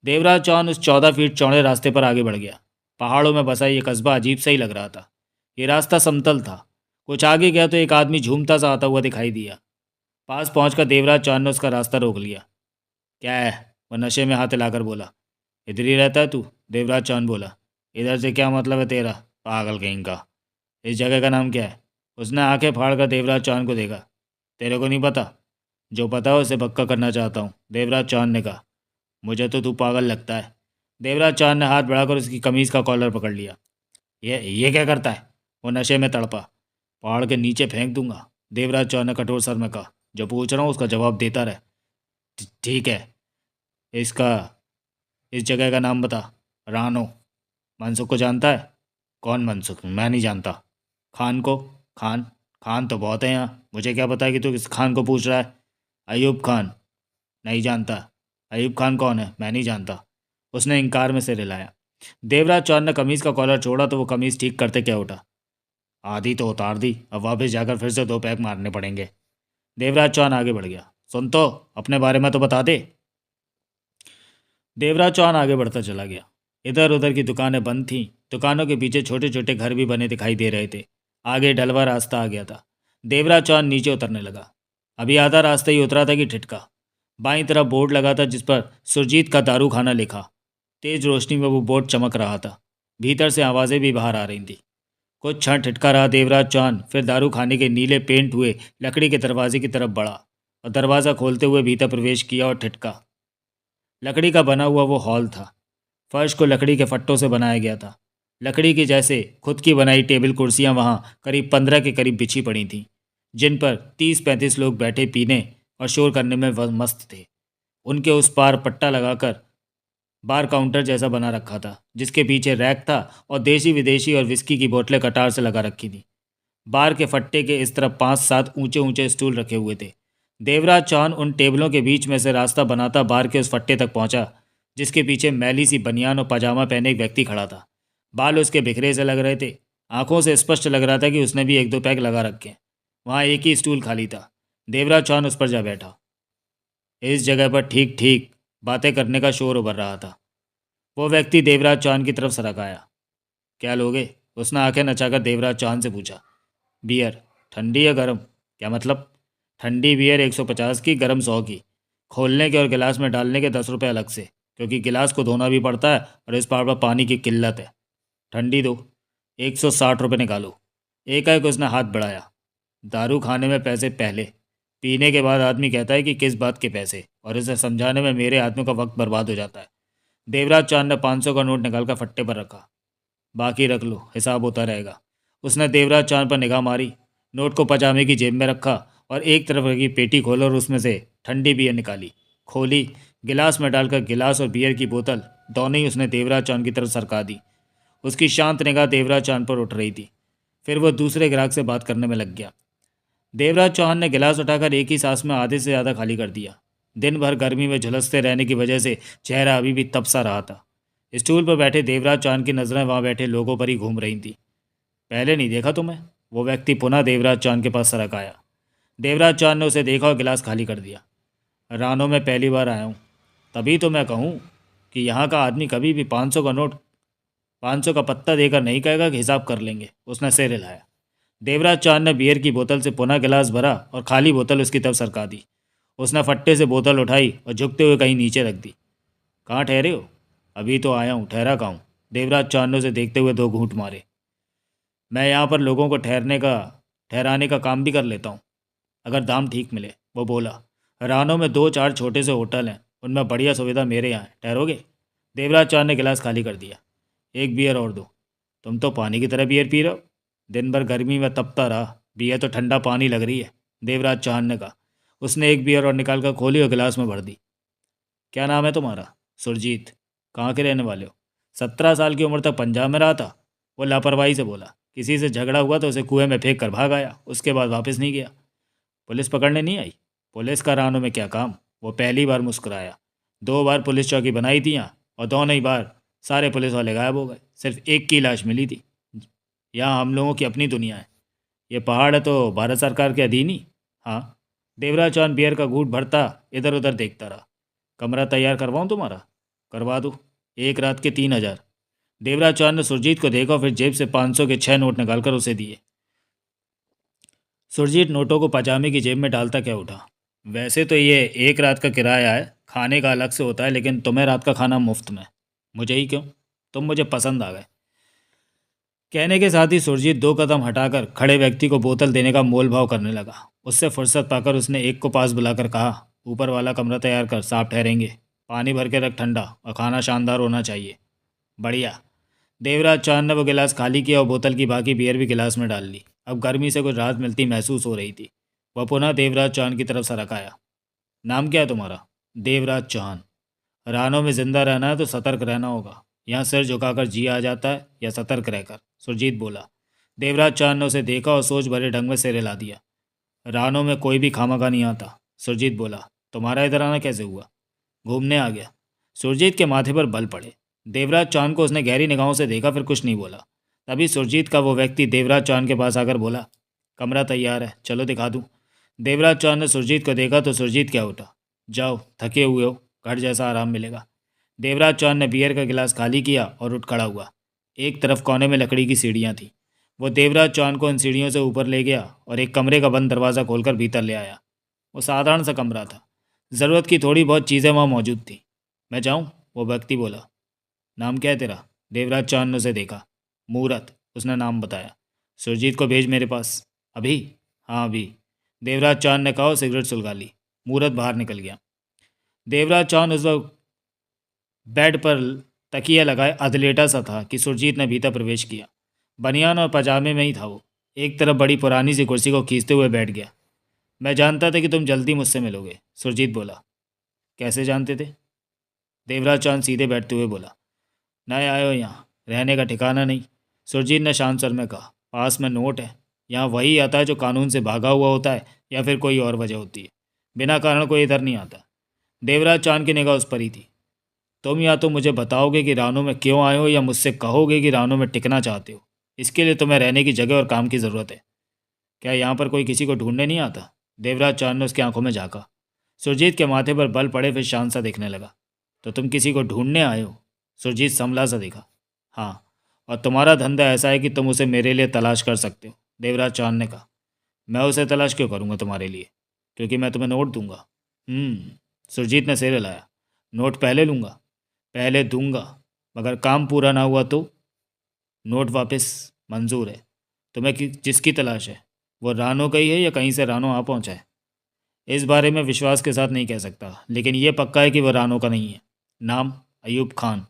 देवराज चौहान उस 14 फीट चौड़े रास्ते पर आगे बढ़ गया। पहाड़ों में बसा ये कस्बा अजीब सा ही लग रहा था। ये रास्ता समतल था। कुछ आगे गया तो एक आदमी झूमता सा आता हुआ दिखाई दिया। पास पहुंचकर देवराज चौहान ने उसका रास्ता रोक लिया। क्या है? वह नशे में हाथ हिलाकर बोला। इधर ही रहता है तू? देवराज चौहान बोला। इधर से क्या मतलब है तेरा, पागल कहीं का? इस जगह का नाम क्या है? उसने आंखें फाड़कर देवराज चौहान को देखा। तेरे को नहीं पता? जो पता है उसे पक्का करना चाहता हूँ, देवराज चौहान ने कहा। मुझे तो तू पागल लगता है। देवराज चौहान ने हाथ बढ़ाकर उसकी कमीज़ का कॉलर पकड़ लिया। ये क्या करता है? वो नशे में तड़पा। पहाड़ के नीचे फेंक दूंगा, देवराज चौहान ने कठोर स्वर में कहा। जो पूछ रहा हूँ उसका जवाब देता रहे। ठीक है। इसका इस जगह का नाम बता। रानो। मनसुख को जानता है? कौन मनसुख? मैं नहीं जानता। खान को? खान? खान तो बहुत है यहाँ, मुझे क्या पता है कि तू किस खान को पूछ रहा है? अयूब खान। नहीं जानता। अयूब खान कौन है? मैं नहीं जानता। उसने इनकार में सिर हिलाया। देवराज चौहान ने कमीज़ का कॉलर छोड़ा तो वो कमीज़ ठीक करते क्या उठा। आधी तो उतार दी, अब वापस जाकर फिर से 2 पैक मारने पड़ेंगे। देवराज चौहान आगे बढ़ गया। सुन तो, अपने बारे में तो बता दे। देवराज चौहान आगे बढ़ता चला गया। इधर उधर की दुकानें बंद थीं। दुकानों के पीछे छोटे छोटे घर भी बने दिखाई दे रहे थे। आगे ढलवा रास्ता आ गया था। देवराज चौहान नीचे उतरने लगा। अभी आधा रास्ता ही उतरा था कि ठिठका। बाईं तरफ बोर्ड लगा था जिस पर सुरजीत का दारू खाना लिखा। तेज रोशनी में वो बोर्ड चमक रहा था। भीतर से आवाज़ें भी बाहर आ रही थीं। कुछ क्षण ठिठका रहा देवराज चौहान, फिर दारू खाने के नीले पेंट हुए लकड़ी के दरवाजे की तरफ बढ़ा और दरवाज़ा खोलते हुए भीतर प्रवेश किया और ठिठका। लकड़ी का बना हुआ वो हॉल था। फर्श को लकड़ी के फट्टों से बनाया गया था। लकड़ी की जैसे खुद की बनाई टेबल कुर्सियां वहाँ करीब 15 के करीब बिछी पड़ी थीं, जिन पर 30-35 लोग बैठे पीने और शोर करने में मस्त थे। उनके उस पार पट्टा लगाकर बार काउंटर जैसा बना रखा था, जिसके पीछे रैक था और देसी विदेशी और विस्की की बोतलें कतार से लगा रखी थी। बार के फट्टे के इस तरफ 5-7 ऊंचे ऊंचे स्टूल रखे हुए थे। देवराज चौहान उन टेबलों के बीच में से रास्ता बनाता बार के उस फट्टे तक पहुंचा, जिसके पीछे मैली सी बनियान और पजामा पहने एक व्यक्ति खड़ा था। बाल उसके बिखरे से लग रहे थे। आंखों से स्पष्ट लग रहा था कि उसने भी 1-2 पैक लगा रखे। वहाँ एक ही स्टूल खाली था। देवराज चौहान उस पर जा बैठा। इस जगह पर ठीक ठीक बातें करने का शोर उभर रहा था। वो व्यक्ति देवराज चौहान की तरफ सरक आया। क्या लोगे? उसने आंखें नचाकर देवराज चौहान से पूछा। बियर। ठंडी या गर्म? क्या मतलब? ठंडी बियर 150 की, गर्म 100 की। खोलने के और गिलास में डालने के 10 रुपये अलग से, क्योंकि गिलास को धोना भी पड़ता है और इस पार पर पानी की किल्लत है। ठंडी दो। 160 रुपये निकालो। एकाएक उसने हाथ बढ़ाया। दारू खाने में पैसे पहले, पीने के बाद आदमी कहता है कि किस बात के पैसे, और इसे समझाने में मेरे आदमियों का वक्त बर्बाद हो जाता है। देवराज चांद ने 500 का नोट निकालकर फट्टे पर रखा। बाकी रख लो, हिसाब होता रहेगा। उसने देवराज चांद पर निगाह मारी, नोट को पजामे की जेब में रखा और एक तरफ रखी पेटी खोला और उसमें से ठंडी बियर निकाली, खोली, गिलास में डालकर गिलास और बियर की बोतल दोनों ही उसने देवराज चांद की तरफ सरका दी। उसकी शांत निगाह देवराज चांद पर उठ रही थी। फिर वह दूसरे ग्राहक से बात करने में लग गया। देवराज चौहान ने गिलास उठाकर एक ही सांस में आधे से ज़्यादा खाली कर दिया। दिन भर गर्मी में झुलसते रहने की वजह से चेहरा अभी भी तप सा रहा था। स्टूल पर बैठे देवराज चांद की नज़रें वहाँ बैठे लोगों पर ही घूम रही थी। पहले नहीं देखा तुम्हें? वो व्यक्ति पुनः देवराज चांद के पास सरक आया। देवराज चांद ने उसे देखा और गिलास खाली कर दिया। रानों में पहली बार आया हूँ, तभी तो मैं कहूँ कि यहाँ का आदमी कभी भी 500 का नोट, 500 का पत्ता देकर नहीं कहेगा कि हिसाब कर लेंगे। उसने सिर हिलाया। देवराज चांद ने बियर की बोतल से पुनः गिलास भरा और खाली बोतल उसकी तरफ सरका दी। उसने फट्टे से बोतल उठाई और झुकते हुए कहीं नीचे रख दी। कहाँ ठहरे हो? अभी तो आया हूँ, ठहरा कहाँ हूँ? देवराज चांद ने उसे देखते हुए 2 घूंट मारे। मैं यहाँ पर लोगों को ठहराने का काम भी कर लेता हूँ, अगर दाम ठीक मिले, वो बोला। रानों में 2-4 छोटे से होटल हैं, उनमें बढ़िया सुविधा मेरे यहाँ है, ठहरोगे? देवराज चांद ने गिलास खाली कर दिया। एक बियर और दो। तुम तो पानी की तरह बियर पी रहे हो। दिन भर गर्मी में तपता रहा, बियर तो ठंडा पानी लग रही है, देवराज चांद ने कहा। उसने एक बियर और निकाल कर खोली और गिलास में भर दी। क्या नाम है तुम्हारा? सुरजीत। कहाँ के रहने वाले हो? 17 साल की उम्र तक पंजाब में रहा था, वो लापरवाही से बोला। किसी से झगड़ा हुआ तो उसे कुएं में फेंक कर भाग आया, उसके बाद वापस नहीं गया। पुलिस पकड़ने नहीं आई? पुलिस का रानों में क्या काम? वो पहली बार मुस्कुराया। 2 बार पुलिस चौकी बनाई थी यहाँ, और दोनों ही बार सारे पुलिस वाले गायब हो गए, सिर्फ एक की लाश मिली थी। यहाँ हम लोगों की अपनी दुनिया है। ये पहाड़ है तो भारत सरकार के अधीन ही। हाँ। देवराज चांद बियर का घूंट भरता इधर उधर देखता रहा। कमरा तैयार करवाऊँ तुम्हारा? करवा दूँ। 1 रात के 3,000। देवराज चांद ने सुरजीत को देखा, फिर जेब से 500 के 6 नोट निकालकर उसे दिए। सुरजीत नोटों को पजामे की जेब में डालता क्या उठा। वैसे तो ये 1 रात का किराया है, खाने का अलग से होता है, लेकिन तुम्हें रात का खाना मुफ्त में। मुझे ही क्यों? तुम मुझे पसंद आ गए। कहने के साथ ही सुरजीत 2 कदम हटाकर खड़े व्यक्ति को बोतल देने का मोल भाव करने लगा। उससे फुर्सत पाकर उसने एक को पास बुलाकर कहा, ऊपर वाला कमरा तैयार कर, साफ ठहरेंगे। पानी भर के रख ठंडा, और खाना शानदार होना चाहिए। बढ़िया। देवराज चांद ने वो गिलास खाली किया और बोतल की बाकी बियर भी गिलास में डाल ली। अब गर्मी से कुछ राहत मिलती महसूस हो रही थी। वह पुनः देवराज चांद की तरफ सरक आया। नाम क्या है तुम्हारा? देवराज चौहान। रानों में जिंदा रहना है तो सतर्क रहना होगा। यहाँ सिर झुकाकर जी आ जाता है या सतर्क रहकर? सुरजीत बोला। देवराज चांद ने उसे देखा और सोच भरे ढंग में सिर हिला दिया। रानों में कोई भी खामखा नहीं आता। सुरजीत बोला। तुम्हारा इधर आना कैसे हुआ? घूमने आ गया। सुरजीत के माथे पर बल पड़े। देवराज चांद को उसने गहरी निगाहों से देखा, फिर कुछ नहीं बोला। तभी सुरजीत का वो व्यक्ति देवराज चांद के पास आकर बोला, कमरा तैयार है, चलो दिखा दूँ। देवराज चांद ने सुरजीत को देखा तो सुरजीत क्या उठा। जाओ, थके हुए हो, घर जैसा आराम मिलेगा। देवराज चांद ने बियर का गिलास खाली किया और उठ खड़ा हुआ। एक तरफ कोने में लकड़ी की सीढ़ियाँ थीं। वो देवराज चांद को इन सीढ़ियों से ऊपर ले गया और एक कमरे का बंद दरवाज़ा खोलकर भीतर ले आया। वो साधारण सा कमरा था। ज़रूरत की थोड़ी बहुत चीज़ें वहाँ मौजूद थीं। मैं जाऊँ? वो व्यक्ति बोला। नाम क्या है तेरा? देवराज चांद ने उसे देखा। मूरत, उसने नाम बताया। सुरजीत को भेज मेरे पास। अभी? हाँ अभी। देवराज चांद ने कहा और सिगरेट सुलगा ली। मूरत बाहर निकल गया। देवराज चांद उस वक्त बेड पर तकिया लगाए अधलेटा सा था कि सुरजीत ने भीतर प्रवेश किया। बनियान और पजामे में ही था वो। एक तरफ बड़ी पुरानी सी कुर्सी को खींचते हुए बैठ गया। मैं जानता था कि तुम जल्दी मुझसे मिलोगे, सुरजीत बोला। कैसे जानते थे? देवराज चांद सीधे बैठते हुए बोला। नए आए हो यहाँ, रहने का ठिकाना नहीं। सुरजीत ने शांत स्वर में कहा। पास में नोट है। यहाँ वही आता है जो कानून से भागा हुआ होता है या फिर कोई और वजह होती है। बिना कारण कोई इधर नहीं आता। देवराज चांद की निगाह उस पर ही थी। तुम या तो मुझे बताओगे कि रानों में क्यों आए हो, या मुझसे कहोगे कि रानों में टिकना चाहते हो। इसके लिए तुम्हें रहने की जगह और काम की ज़रूरत है। क्या यहाँ पर कोई किसी को ढूंढने नहीं आता? देवराज चांद ने उसकी आंखों में झाँका। सुरजीत के माथे पर बल पड़े, फिर शांत सा देखने लगा। तो तुम किसी को ढूंढने आए हो? सुरजीत संभला सा देखा। हाँ, और तुम्हारा धंधा ऐसा है कि तुम उसे मेरे लिए तलाश कर सकते हो, देवराज चांद ने कहा। मैं उसे तलाश क्यों करूँगा तुम्हारे लिए? क्योंकि मैं तुम्हें नोट दूंगा। सुरजीत ने सिर हिलाया। नोट पहले लूँगा? पहले दूंगा, मगर काम पूरा ना हुआ तो? नोट वापस मंजूर है। तुम्हें जिसकी तलाश है वो रानो का ही है या कहीं से रानो आ पहुंचा है? इस बारे में विश्वास के साथ नहीं कह सकता, लेकिन यह पक्का है कि वह रानो का नहीं है। नाम? अयूब खान।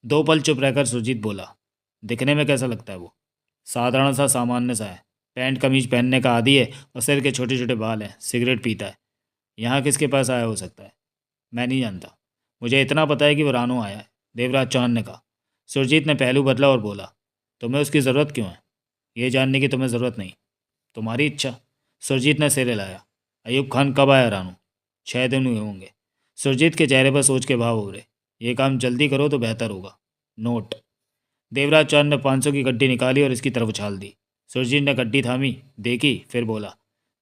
2 पल चुप रहकर सुरजीत बोला। दिखने में कैसा लगता है वो? साधारण सा, सामान्य सा है। पैंट कमीज पहनने का आदी है और सिर के छोटे छोटे बाल हैं। सिगरेट पीता है। यहाँ किसके पास आया हो सकता है? मैं नहीं जानता। मुझे इतना पता है कि वो रानो आया है, देवराज चांद ने कहा। सुरजीत ने पहलू बदला और बोला। तुम्हें उसकी ज़रूरत क्यों है? ये जानने की तुम्हें ज़रूरत नहीं, तुम्हारी इच्छा। सुरजीत ने सिर हिलाया। अयूब खान कब आया रानू? 6 दिन हुए होंगे। सुरजीत के चेहरे पर सोच के भाव हो रहे। ये काम जल्दी करो तो बेहतर होगा। नोट। देवराज चौहान ने 500 की गड्डी निकाली और इसकी तरफ उछाल दी। सुरजीत ने गड्डी थामी, देखी, फिर बोला,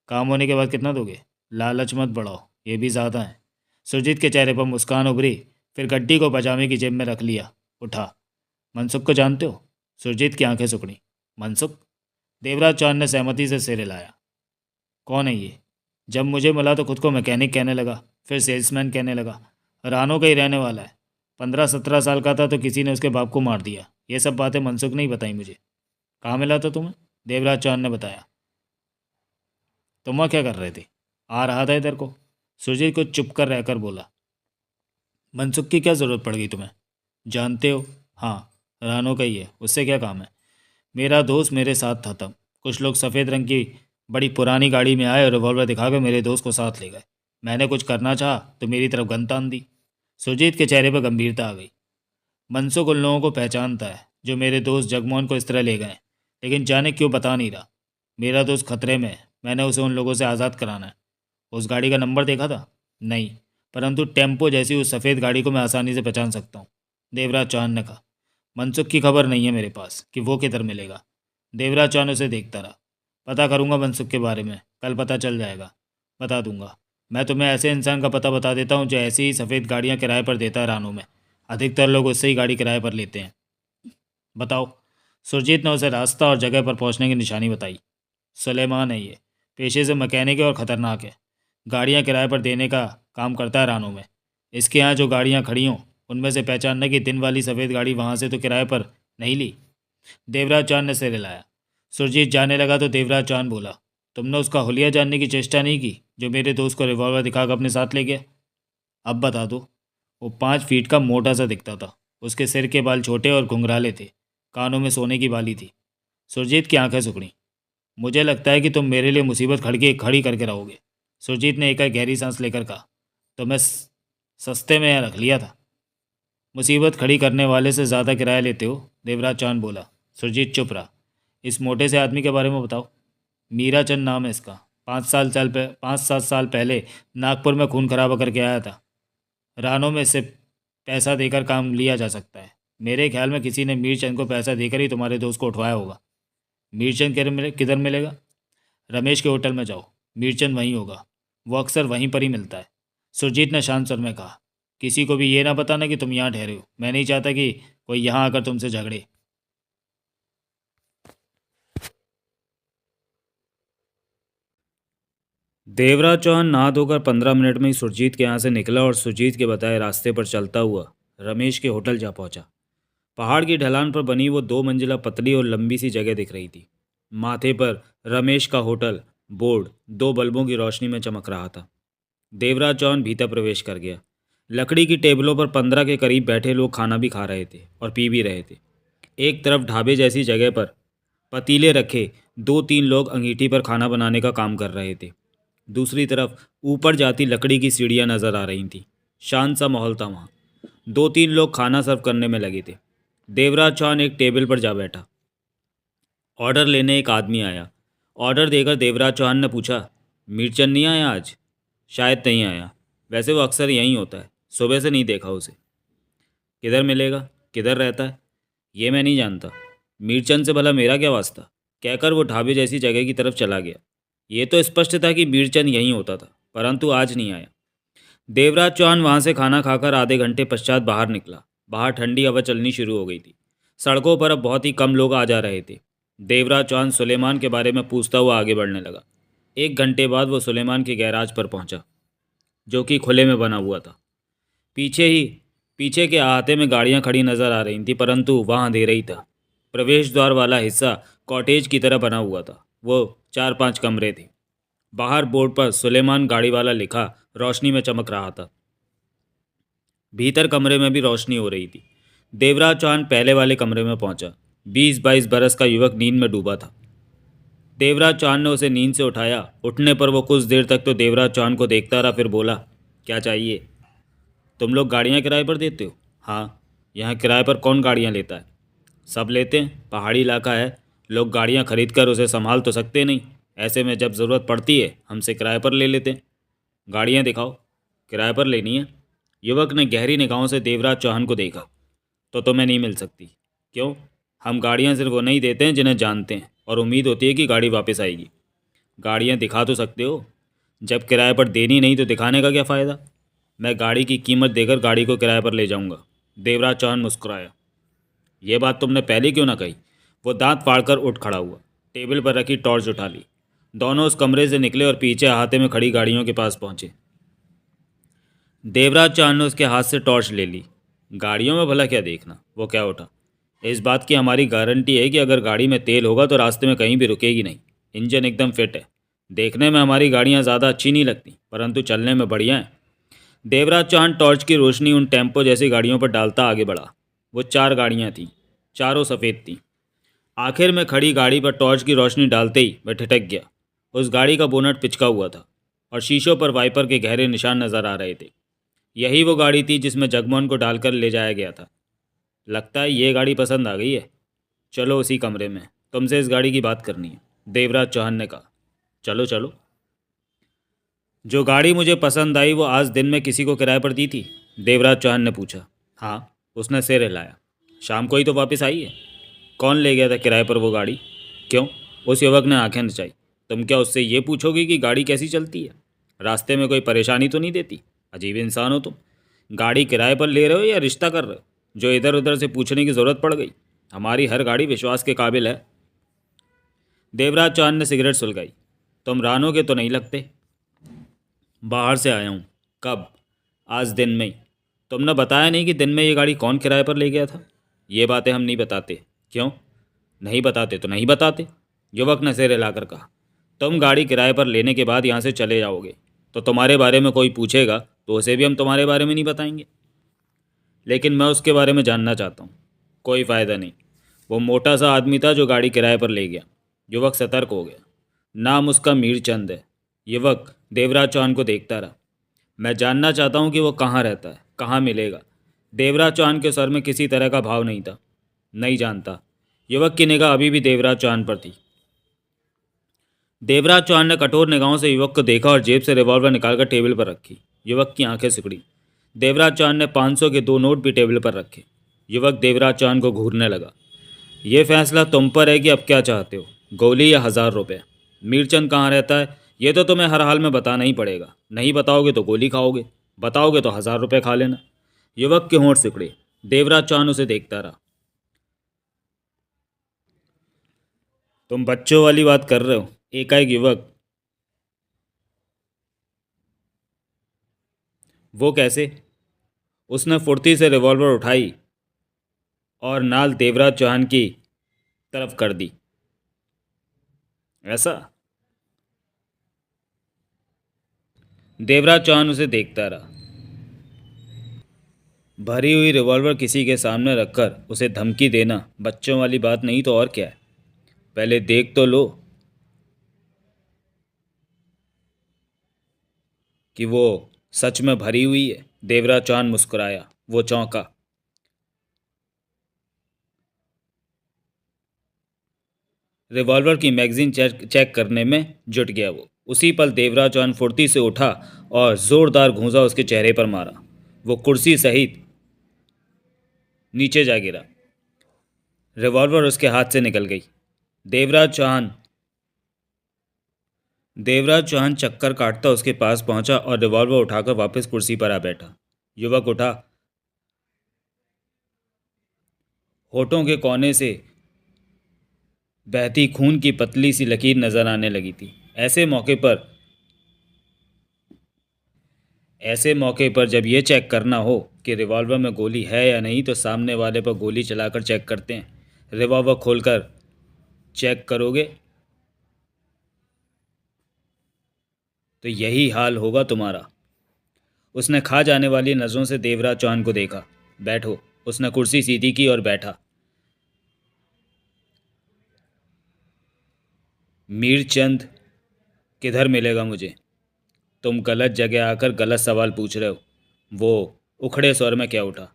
काम होने के बाद कितना दोगे? लालच मत बढ़ाओ, ये भी ज़्यादा है। सुरजीत के चेहरे पर मुस्कान उभरी, फिर गड्डी को पजामे की जेब में रख लिया। उठा। मनसुख को जानते हो? सुरजीत की आंखें सुकड़ी। मनसुख? देवराज चौहान ने सहमति से सिर हिलाया। कौन है ये? जब मुझे मिला तो खुद को मैकेनिक कहने लगा, फिर सेल्समैन कहने लगा। रानों का ही रहने वाला है। 15-17 साल का था तो किसी ने उसके बाप को मार दिया। ये सब बातें मनसुख ने ही बताई मुझे। कहाँ मिला था तुम्हें? देवराज चौहान ने बताया। तुम वहाँ क्या कर रहे थे? आ रहा था इधर को। सुरजीत को चुप कर रहकर बोला। मनसुख की क्या ज़रूरत पड़ गई तुम्हें? जानते हो? हाँ, रानों का ही है, उससे क्या काम है? मेरा दोस्त मेरे साथ था तब। कुछ लोग सफ़ेद रंग की बड़ी पुरानी गाड़ी में आए और रिवॉल्वर दिखाकर मेरे दोस्त को साथ ले गए। मैंने कुछ करना चाहा तो मेरी तरफ गन तान दी। सुरजीत के चेहरे पर गंभीरता आ गई। मनसुख उन लोगों को पहचानता है जो मेरे दोस्त जगमोहन को इस तरह ले गए, लेकिन जाने क्यों बता नहीं रहा। मेरा दोस्त खतरे में है, मैंने उसे उन लोगों से आज़ाद कराना है। उस गाड़ी का नंबर देखा था? नहीं, परंतु टेम्पो जैसी उस सफ़ेद गाड़ी को मैं आसानी से पहचान सकता हूँ। देवराज चौहान ने कहा। मनसुख की खबर नहीं है मेरे पास कि वो किधर मिलेगा। देवराज चौहान उसे देखता रहा। पता करूंगा मनसुख के बारे में, कल पता चल जाएगा, बता दूंगा। मैं तुम्हें ऐसे इंसान का पता बता देता हूँ जो ऐसी ही सफ़ेद गाड़ियाँ किराए पर देता है रानों में। अधिकतर लोग उससे ही गाड़ी किराए पर लेते हैं। बताओ। सुरजीत ने उसे रास्ता और जगह पर पहुंचने की निशानी बताई। सुलेमान है ये, पेशे से मैकेनिक है और ख़तरनाक है। गाड़ियाँ किराए पर देने का काम करता है रानों में। इसके यहाँ जो गाड़ियाँ खड़ी हों उनमें से पहचानने की दिन वाली सफ़ेद गाड़ी वहाँ से तो किराए पर नहीं ली। देवराज चौहान ने सिर हिलाया। सुरजीत जाने लगा तो देवराज चौहान बोला, तुमने उसका हुलिया जानने की चेष्टा नहीं की जो मेरे दोस्त को रिवॉल्वर दिखाकर अपने साथ ले गया? अब बता दो। वो 5 फीट का मोटा सा दिखता था। उसके सिर के बाल छोटे और घुंघराले थे। कानों में सोने की बाली थी। सुरजीत की आंखें सुकड़ी। मुझे लगता है कि तुम मेरे लिए मुसीबत खड़ी करके रहोगे। सुरजीत ने एक गहरी सांस लेकर कहा। तो मैं सस्ते में यहाँ रख लिया था। मुसीबत खड़ी करने वाले से ज़्यादा किराया लेते हो, देवराज चौहान बोला। सुरजीत चुप रहा। इस मोटे से आदमी के बारे में बताओ। मीरा चंद नाम है इसका। 5-7 साल पहले नागपुर में खून खराबा करके आया था। रानों में से पैसा देकर काम लिया जा सकता है। मेरे ख्याल में किसी ने मीरचंद को पैसा देकर ही तुम्हारे दोस्त को उठवाया होगा। मीरचंद किधर मिलेगा? रमेश के होटल में जाओ, मीरचंद वहीं होगा। वो अक्सर वहीं पर ही मिलता है। सुरजीत ने शांत स्वर में कहा। किसी को भी ये ना बताना कि तुम यहाँ ठहरे हो। मैं नहीं चाहता कि कोई यहाँ आकर तुमसे झगड़े। देवराज चौहान नहा धोकर 15 मिनट में ही सुरजीत के यहाँ से निकला और सुरजीत के बताए रास्ते पर चलता हुआ रमेश के होटल जा पहुंचा। पहाड़ की ढलान पर बनी वो 2 मंजिला पतली और लंबी सी जगह दिख रही थी। माथे पर रमेश का होटल बोर्ड 2 बल्बों की रोशनी में चमक रहा था। देवराज चौहान भीतर प्रवेश कर गया। लकड़ी की टेबलों पर 15 के करीब बैठे लोग खाना भी खा रहे थे और पी भी रहे थे। एक तरफ ढाबे जैसी जगह पर पतीले रखे 2-3 लोग अंगीठी पर खाना बनाने का काम कर रहे थे। दूसरी तरफ ऊपर जाती लकड़ी की सीढ़ियाँ नजर आ रही थीं। शांत सा माहौल था वहाँ। 2-3 लोग खाना सर्व करने में लगे थे। देवराज चौहान एक टेबल पर जा बैठा। ऑर्डर लेने एक आदमी आया। ऑर्डर देकर देवराज चौहान ने पूछा, मीरचंद नहीं आया आज? शायद नहीं आया। वैसे वो अक्सर यहीं होता है, सुबह से नहीं देखा उसे। किधर मिलेगा? किधर रहता है? ये मैं नहीं जानता। मीरचंद से भला मेरा क्या वास्ता? कहकर वो ढाबे जैसी जगह की तरफ चला गया। ये तो स्पष्ट था कि मीरचंद यहीं होता था, परंतु आज नहीं आया। देवराज चौहान वहाँ से खाना खाकर आधे घंटे पश्चात बाहर निकला। बाहर ठंडी हवा चलनी शुरू हो गई थी। सड़कों पर अब बहुत ही कम लोग आ जा रहे थे। देवराज चौहान सुलेमान के बारे में पूछता हुआ आगे बढ़ने लगा। 1 घंटे बाद वो सुलेमान के गैराज पर पहुंचा, जो कि खुले में बना हुआ था। पीछे के अहाते में गाड़ियां खड़ी नजर आ रही थी, परंतु वहाँ अंधेरा ही था। प्रवेश द्वार वाला हिस्सा कॉटेज की तरह बना हुआ था। वो 4-5 कमरे थे। बाहर बोर्ड पर सुलेमान गाड़ी वाला लिखा रोशनी में चमक रहा था। भीतर कमरे में भी रोशनी हो रही थी। देवराज चौहान पहले वाले कमरे में पहुंचा। 20-22 बरस का युवक नींद में डूबा था। देवराज चौहान ने उसे नींद से उठाया। उठने पर वो कुछ देर तक तो देवराज चौहान को देखता रहा, फिर बोला, क्या चाहिए? तुम लोग गाड़ियाँ किराए पर देते हो? हाँ। यहाँ किराए पर कौन गाड़ियाँ लेता है? सब लेते हैं, पहाड़ी इलाका है। लोग गाड़ियाँ खरीद कर उसे संभाल तो सकते नहीं। ऐसे में जब ज़रूरत पड़ती है हमसे किराए पर ले लेते हैं। गाड़ियाँ दिखाओ। किराए पर लेनी है? युवक ने गहरी निगाहों से देवराज चौहान को देखा। तो तुम्हें नहीं मिल सकती। क्यों? हम गाड़ियाँ सिर्फ वो नहीं देते हैं जिन्हें जानते हैं और उम्मीद होती है कि गाड़ी वापस आएगी। गाड़ियाँ दिखा तो सकते हो, जब किराए पर देनी नहीं तो दिखाने का क्या फ़ायदा? मैं गाड़ी की कीमत देकर गाड़ी को किराए पर ले जाऊंगा। देवराज चौहान मुस्कुराया। ये बात तुमने पहले क्यों ना कही? वो दांत फाड़कर उठ खड़ा हुआ, टेबल पर रखी टॉर्च उठा ली। दोनों उस कमरे से निकले और पीछे अहाते में खड़ी गाड़ियों के पास पहुंचे। देवराज चौहान ने उसके हाथ से टॉर्च ले ली। गाड़ियों में भला क्या देखना, वो क्या उठा। इस बात की हमारी गारंटी है कि अगर गाड़ी में तेल होगा तो रास्ते में कहीं भी रुकेगी नहीं। इंजन एकदम फिट है। देखने में हमारी गाड़ियाँ ज़्यादा अच्छी नहीं लगती, परंतु चलने में बढ़िया हैं। देवराज चौहान टॉर्च की रोशनी उन टेम्पो जैसी गाड़ियों पर डालता आगे बढ़ा। वो 4 गाड़ियाँ थीं, चारों सफ़ेद थीं। आखिर में खड़ी गाड़ी पर टॉर्च की रोशनी डालते ही वह ठिठक गया। उस गाड़ी का बोनट पिचका हुआ था और शीशों पर वाइपर के गहरे निशान नजर आ रहे थे। यही वो गाड़ी थी जिसमें जगमोहन को डालकर ले जाया गया था। लगता है ये गाड़ी पसंद आ गई है। चलो उसी कमरे में, तुमसे इस गाड़ी की बात करनी है, देवराज चौहान ने कहा। चलो चलो। जो गाड़ी मुझे पसंद आई वो आज दिन में किसी को किराए पर दी थी? देवराज चौहान ने पूछा। हाँ, उसने सिर हिलाया। शाम को ही तो वापस आई है। कौन ले गया था किराए पर वो गाड़ी? क्यों? उस युवक ने आंखें नचाई। तुम क्या उससे ये पूछोगे कि गाड़ी कैसी चलती है? रास्ते में कोई परेशानी तो नहीं देती? अजीब इंसान हो तुम। गाड़ी किराए पर ले रहे हो या रिश्ता कर रहे हो, जो इधर उधर से पूछने की ज़रूरत पड़ गई? हमारी हर गाड़ी विश्वास के काबिल है। देवराज चौहान ने सिगरेट सुलगाई। तुम रानो के तो नहीं लगते। बाहर से आया हूँ। कब? आज दिन में ही। तुमने बताया नहीं कि दिन में ये गाड़ी कौन किराए पर ले गया था? ये बातें हम नहीं बताते। क्यों नहीं बताते? तो नहीं बताते, युवक ने सिर हिलाकर कहा। तुम गाड़ी किराए पर लेने के बाद यहाँ से चले जाओगे तो तुम्हारे बारे में कोई पूछेगा तो उसे भी हम तुम्हारे बारे में नहीं बताएंगे। लेकिन मैं उसके बारे में जानना चाहता हूँ। कोई फ़ायदा नहीं। वो मोटा सा आदमी था जो गाड़ी किराए पर ले गया। युवक सतर्क हो गया। नाम उसका मीरचंद है। युवक देवराज चौहान को देखता रहा। मैं जानना चाहता हूँ कि वो कहाँ रहता है, कहाँ मिलेगा। देवराज चौहान के सर में किसी तरह का भाव नहीं था। नहीं जानता। युवक की निगाह अभी भी देवराज चौहान पर थी। देवराज चौहान ने कठोर निगाहों से युवक को देखा और जेब से रिवॉल्वर निकालकर टेबल पर रखी। युवक की आंखें सिकुड़ी। देवराज चौहान ने 500 के 2 नोट भी टेबल पर रखे। युवक देवराज चौहान को घूरने लगा। ये फैसला तुम पर है कि अब क्या चाहते हो, गोली या 1000 रुपये? मीरचंद कहाँ रहता है ये तो तुम्हें हर हाल में बताना ही पड़ेगा। नहीं बताओगे तो गोली खाओगे, बताओगे तो 1000 रुपये खा लेना। युवक के होंठ सिकुड़े। देवराज चौहान उसे देखता रहा। तुम बच्चों वाली बात कर रहे हो? एकाएक युवक। वो कैसे? उसने फुर्ती से रिवॉल्वर उठाई और नाल देवराज चौहान की तरफ कर दी। ऐसा? देवराज चौहान उसे देखता रहा। भरी हुई रिवॉल्वर किसी के सामने रखकर उसे धमकी देना बच्चों वाली बात नहीं तो और क्या है? पहले देख तो लो कि वो सच में भरी हुई है। देवराज चौहान मुस्कुराया। वो चौंका। रिवॉल्वर की मैगजीन चेक करने में जुट गया। वो उसी पल देवराज चौहान फुर्ती से उठा और जोरदार घूंसा उसके चेहरे पर मारा। वो कुर्सी सहित नीचे जा गिरा। रिवॉल्वर उसके हाथ से निकल गई। देवराज चौहान देवराज चौहान चक्कर काटता उसके पास पहुंचा और रिवॉल्वर उठाकर वापस कुर्सी पर आ बैठा। युवक उठा। होठों के कोने से बहती खून की पतली सी लकीर नजर आने लगी थी। ऐसे मौके पर जब ये चेक करना हो कि रिवॉल्वर में गोली है या नहीं तो सामने वाले पर गोली चलाकर चेक करते हैं। रिवॉल्वर खोलकर चेक करोगे तो यही हाल होगा तुम्हारा। उसने खा जाने वाली नज़रों से देवराज चौहान को देखा। बैठो। उसने कुर्सी सीधी की और बैठा। मीरचंद किधर मिलेगा मुझे? तुम गलत जगह आकर गलत सवाल पूछ रहे हो। वो उखड़े स्वर में क्या उठा।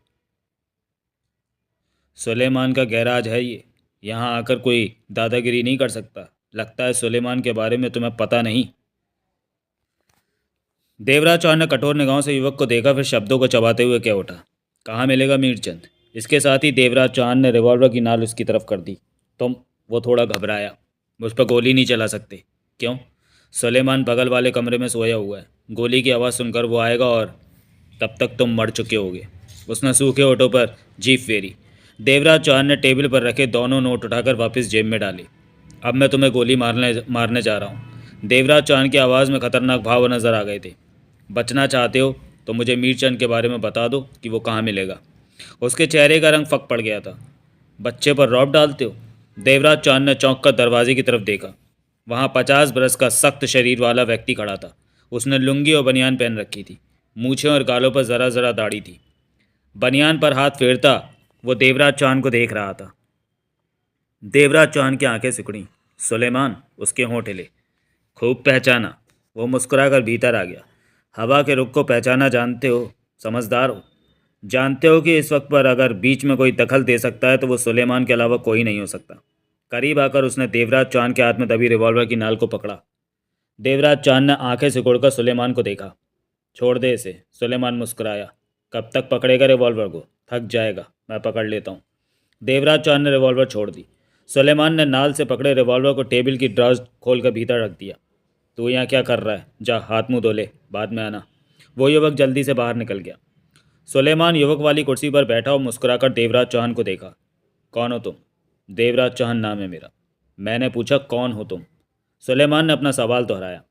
सुलेमान का गैराज है ये। यहाँ आकर कोई दादागिरी नहीं कर सकता। लगता है सुलेमान के बारे में तुम्हें पता नहीं। देवराज चौहान ने कठोर निगाहों से युवक को देखा, फिर शब्दों को चबाते हुए क्या उठा। कहाँ मिलेगा मीरचंद? इसके साथ ही देवराज चौहान ने रिवॉल्वर की नाल उसकी तरफ कर दी। तुम? वो थोड़ा घबराया। मुझ पर गोली नहीं चला सकते। क्यों? सुलेमान बगल वाले कमरे में सोया हुआ है। गोली की आवाज़ सुनकर वो आएगा और तब तक तुम मर चुके होगे। उसने सूखे होठों पर जीभ फेरी। देवराज चौहान ने टेबल पर रखे दोनों नोट उठाकर वापस जेब में डाले। अब मैं तुम्हें गोली मारने मारने जा रहा हूँ। देवराज चौहान की आवाज़ में खतरनाक भाव नजर आ गए थे। बचना चाहते हो तो मुझे मीरचंद के बारे में बता दो कि वो कहाँ मिलेगा। उसके चेहरे का रंग फक पड़ गया था। बच्चे पर रौब डालते हो? देवराज चौहान ने चौंक कर दरवाजे की तरफ देखा। वहाँ 50 बरस का सख्त शरीर वाला व्यक्ति खड़ा था। उसने लुंगी और बनियान पहन रखी थी। मूछें और गालों पर ज़रा ज़रा दाढ़ी थी। बनियान पर हाथ फेरता वो देवराज चौहान को देख रहा था। देवराज चौहान की आंखें सिकुड़ी। सुलेमान? उसके होंठ हिले। खूब पहचाना। वो मुस्कुराकर भीतर आ गया। हवा के रुख को पहचाना जानते हो? समझदार हो। जानते हो कि इस वक्त पर अगर बीच में कोई दखल दे सकता है तो वो सुलेमान के अलावा कोई नहीं हो सकता। करीब आकर उसने देवराज चौहान के हाथ में दबी रिवॉल्वर की नाल को पकड़ा। देवराज चौहान ने आंखें सिकुड़कर सुलेमान को देखा। छोड़ दे इसे। सुलेमान मुस्कुराया। कब तक पकड़ेगा रिवॉल्वर को? थक जाएगा, मैं पकड़ लेता हूँ। देवराज चौहान ने रिवॉल्वर छोड़ दी। सुलेमान ने नाल से पकड़े रिवॉल्वर को टेबल की ड्रॉज खोलकर भीतर रख दिया। तू यहाँ क्या कर रहा है? जा हाथ मुंह धो ले, बाद में आना। वो युवक जल्दी से बाहर निकल गया। सुलेमान युवक वाली कुर्सी पर बैठा और मुस्कुराकर देवराज चौहान को देखा। कौन हो तुम? देवराज चौहान नाम है मेरा। मैंने पूछा कौन हो तुम? सुलेमान ने अपना सवाल दोहराया।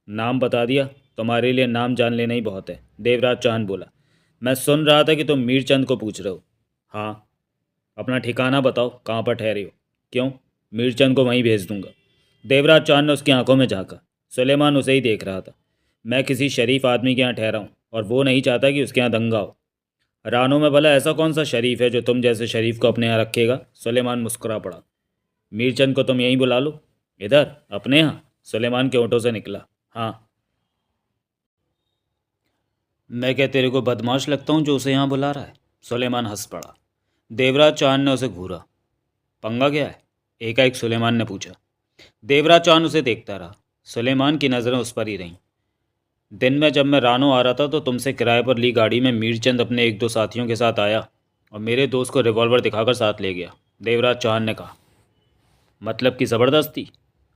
नाम बता दिया। तुम्हारे लिए नाम जान लेना ही बहुत है, देवराज चौहान बोला। मैं सुन रहा था कि तुम मीरचंद को पूछ रहे हो। हाँ। अपना ठिकाना बताओ, कहाँ पर ठहरे हो? क्यों? मीरचंद को वहीं भेज दूंगा। देवराज चौहान ने उसकी आंखों में झांका। सुलेमान उसे ही देख रहा था। मैं किसी शरीफ आदमी के यहाँ ठहरा हूँ और वो नहीं चाहता कि उसके यहाँ दंगा हो। रानों में भला ऐसा कौन सा शरीफ है जो तुम जैसे शरीफ को अपने यहाँ रखेगा? सुलेमान मुस्कुरा पड़ा। मीरचंद को तुम यहीं बुला लो। इधर अपने यहाँ? सुलेमान के होठों से निकला। हाँ। मैं क्या तेरे को बदमाश लगता हूँ जो उसे यहाँ बुला रहा है? सुलेमान हंस पड़ा। देवराज चौहान ने उसे घूरा। पंगा क्या है? एकाएक सुलेमान ने पूछा। देवराज चौहान उसे देखता रहा। सुलेमान की नज़रें उस पर ही रहीं। दिन में जब मैं रानो आ रहा था तो तुमसे किराए पर ली गाड़ी में मीरचंद अपने एक दो साथियों के साथ आया और मेरे दोस्त को रिवॉल्वर दिखाकर साथ ले गया, देवराज चौहान ने कहा। मतलब कि ज़बरदस्ती?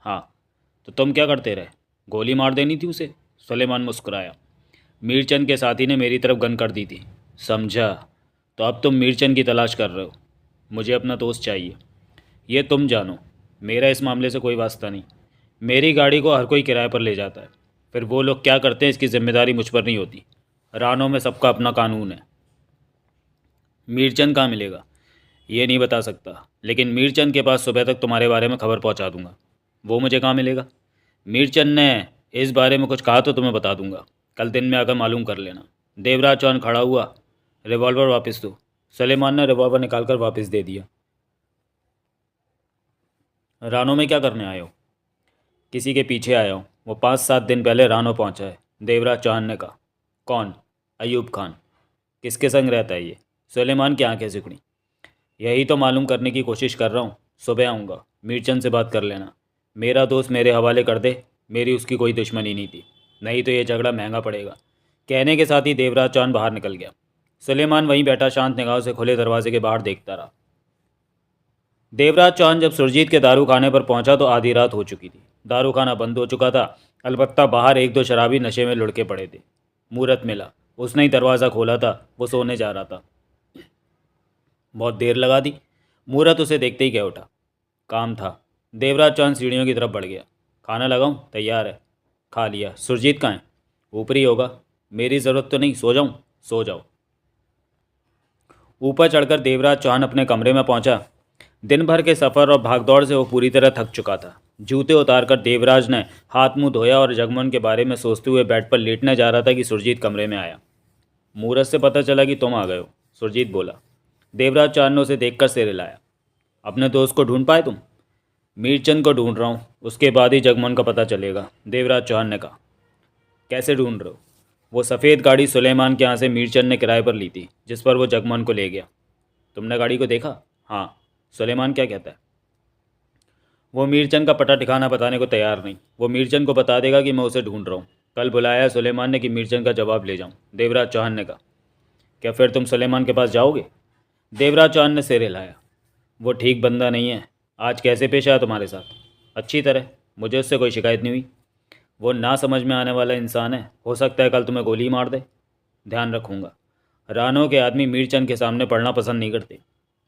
हाँ। तो तुम क्या करते रहे? गोली मार देनी थी उसे। सुलेमान मुस्कुराया। मीरचंद के साथी ने मेरी तरफ गन कर दी थी। समझा। तो अब तुम मीरचंद की तलाश कर रहे हो। मुझे अपना दोस्त चाहिए। ये तुम जानो, मेरा इस मामले से कोई वास्ता नहीं। मेरी गाड़ी को हर कोई किराए पर ले जाता है, फिर वो लोग क्या करते हैं इसकी जिम्मेदारी मुझ पर नहीं होती। रानों में सबका अपना कानून है। मीरचंद कहाँ मिलेगा? ये नहीं बता सकता, लेकिन मीरचंद के पास सुबह तक तुम्हारे बारे में खबर पहुंचा दूंगा। वो मुझे कहाँ मिलेगा? मीरचंद ने इस बारे में कुछ कहा तो तुम्हें बता दूंगा। कल दिन में आकर मालूम कर लेना। देवराज चौहान खड़ा हुआ। रिवॉल्वर वापस दो। सुलेमान ने रिवॉल्वर निकालकर वापस दे दिया। रानों में क्या करने आए हो? किसी के पीछे आया हूँ। वो 5-7 दिन पहले रानो पहुँचा है, देवराज चौहान ने कहा। कौन? अयूब खान। किसके संग रहता है ये? सुलेमान की आंखें सिकुड़ी। यही तो मालूम करने की कोशिश कर रहा हूँ। सुबह आऊँगा, मीरचंद से बात कर लेना। मेरा दोस्त मेरे हवाले कर दे। मेरी उसकी कोई दुश्मनी नहीं थी, नहीं तो ये झगड़ा महंगा पड़ेगा। कहने के साथ ही देवराज चौहान बाहर निकल गया। सुलेमान वहीं बैठा शांत निगाहों से खुले दरवाजे के बाहर देखता रहा। देवराज चौहान जब सुरजीत के दारू खाने पर पहुंचा तो आधी रात हो चुकी थी। दारू खाना बंद हो चुका था, अलबत्ता बाहर एक दो शराबी नशे में लुढ़के पड़े थे। मूरत मिला। उसने ही दरवाज़ा खोला था। वो सोने जा रहा था। बहुत देर लगा दी। मूरत उसे देखते ही कह उठा। काम था। देवराज चौहान सीढ़ियों की तरफ बढ़ गया। खाना लगाऊं? तैयार है। खा लिया। सुरजीत कहाँ है? ऊपर ही होगा। मेरी ज़रूरत तो नहीं, सो जाऊं? सो जाओ। ऊपर चढ़कर देवराज चौहान अपने कमरे में पहुंचा। दिन भर के सफ़र और भागदौड़ से वो पूरी तरह थक चुका था। जूते उतारकर देवराज ने हाथ मुंह धोया और जगमोहन के बारे में सोचते हुए बेड पर लेटने जा रहा था कि सुरजीत कमरे में आया। मूरत से पता चला कि तुम आ गए हो, सुरजीत बोला। देवराज चौहान ने उसे देखकर सिर हिलाया। अपने दोस्त को ढूंढ पाए तुम? मीरचंद को ढूंढ रहा हूँ, उसके बाद ही जगमोहन का पता चलेगा, देवराज चौहान ने कहा। कैसे ढूंढ रहे हो? वो सफ़ेद गाड़ी सुलेमान के यहाँ से मीरचंद ने किराए पर ली थी, जिस पर वो जगमोहन को ले गया। तुमने गाड़ी को देखा? हाँ। सुलेमान क्या कहता है? वो मीरचंद का पता ठिकाना बताने को तैयार नहीं। वो मीरचंद को बता देगा कि मैं उसे ढूंढ रहा हूँ। कल बुलाया सुलेमान ने कि मीरचंद का जवाब ले जाऊँ, देवराज चौहान ने कहा। क्या फिर तुम सुलेमान के पास जाओगे? देवराज चौहान ने सिर हिलाया। वो ठीक बंदा नहीं है। आज कैसे पेश आया तुम्हारे साथ? अच्छी तरह। मुझे उससे कोई शिकायत नहीं हुई। वो ना समझ में आने वाला इंसान है, हो सकता है कल तुम्हें गोली मार दे। ध्यान रखूँगा। रानों के आदमी मीरचंद के सामने पढ़ना पसंद नहीं करते।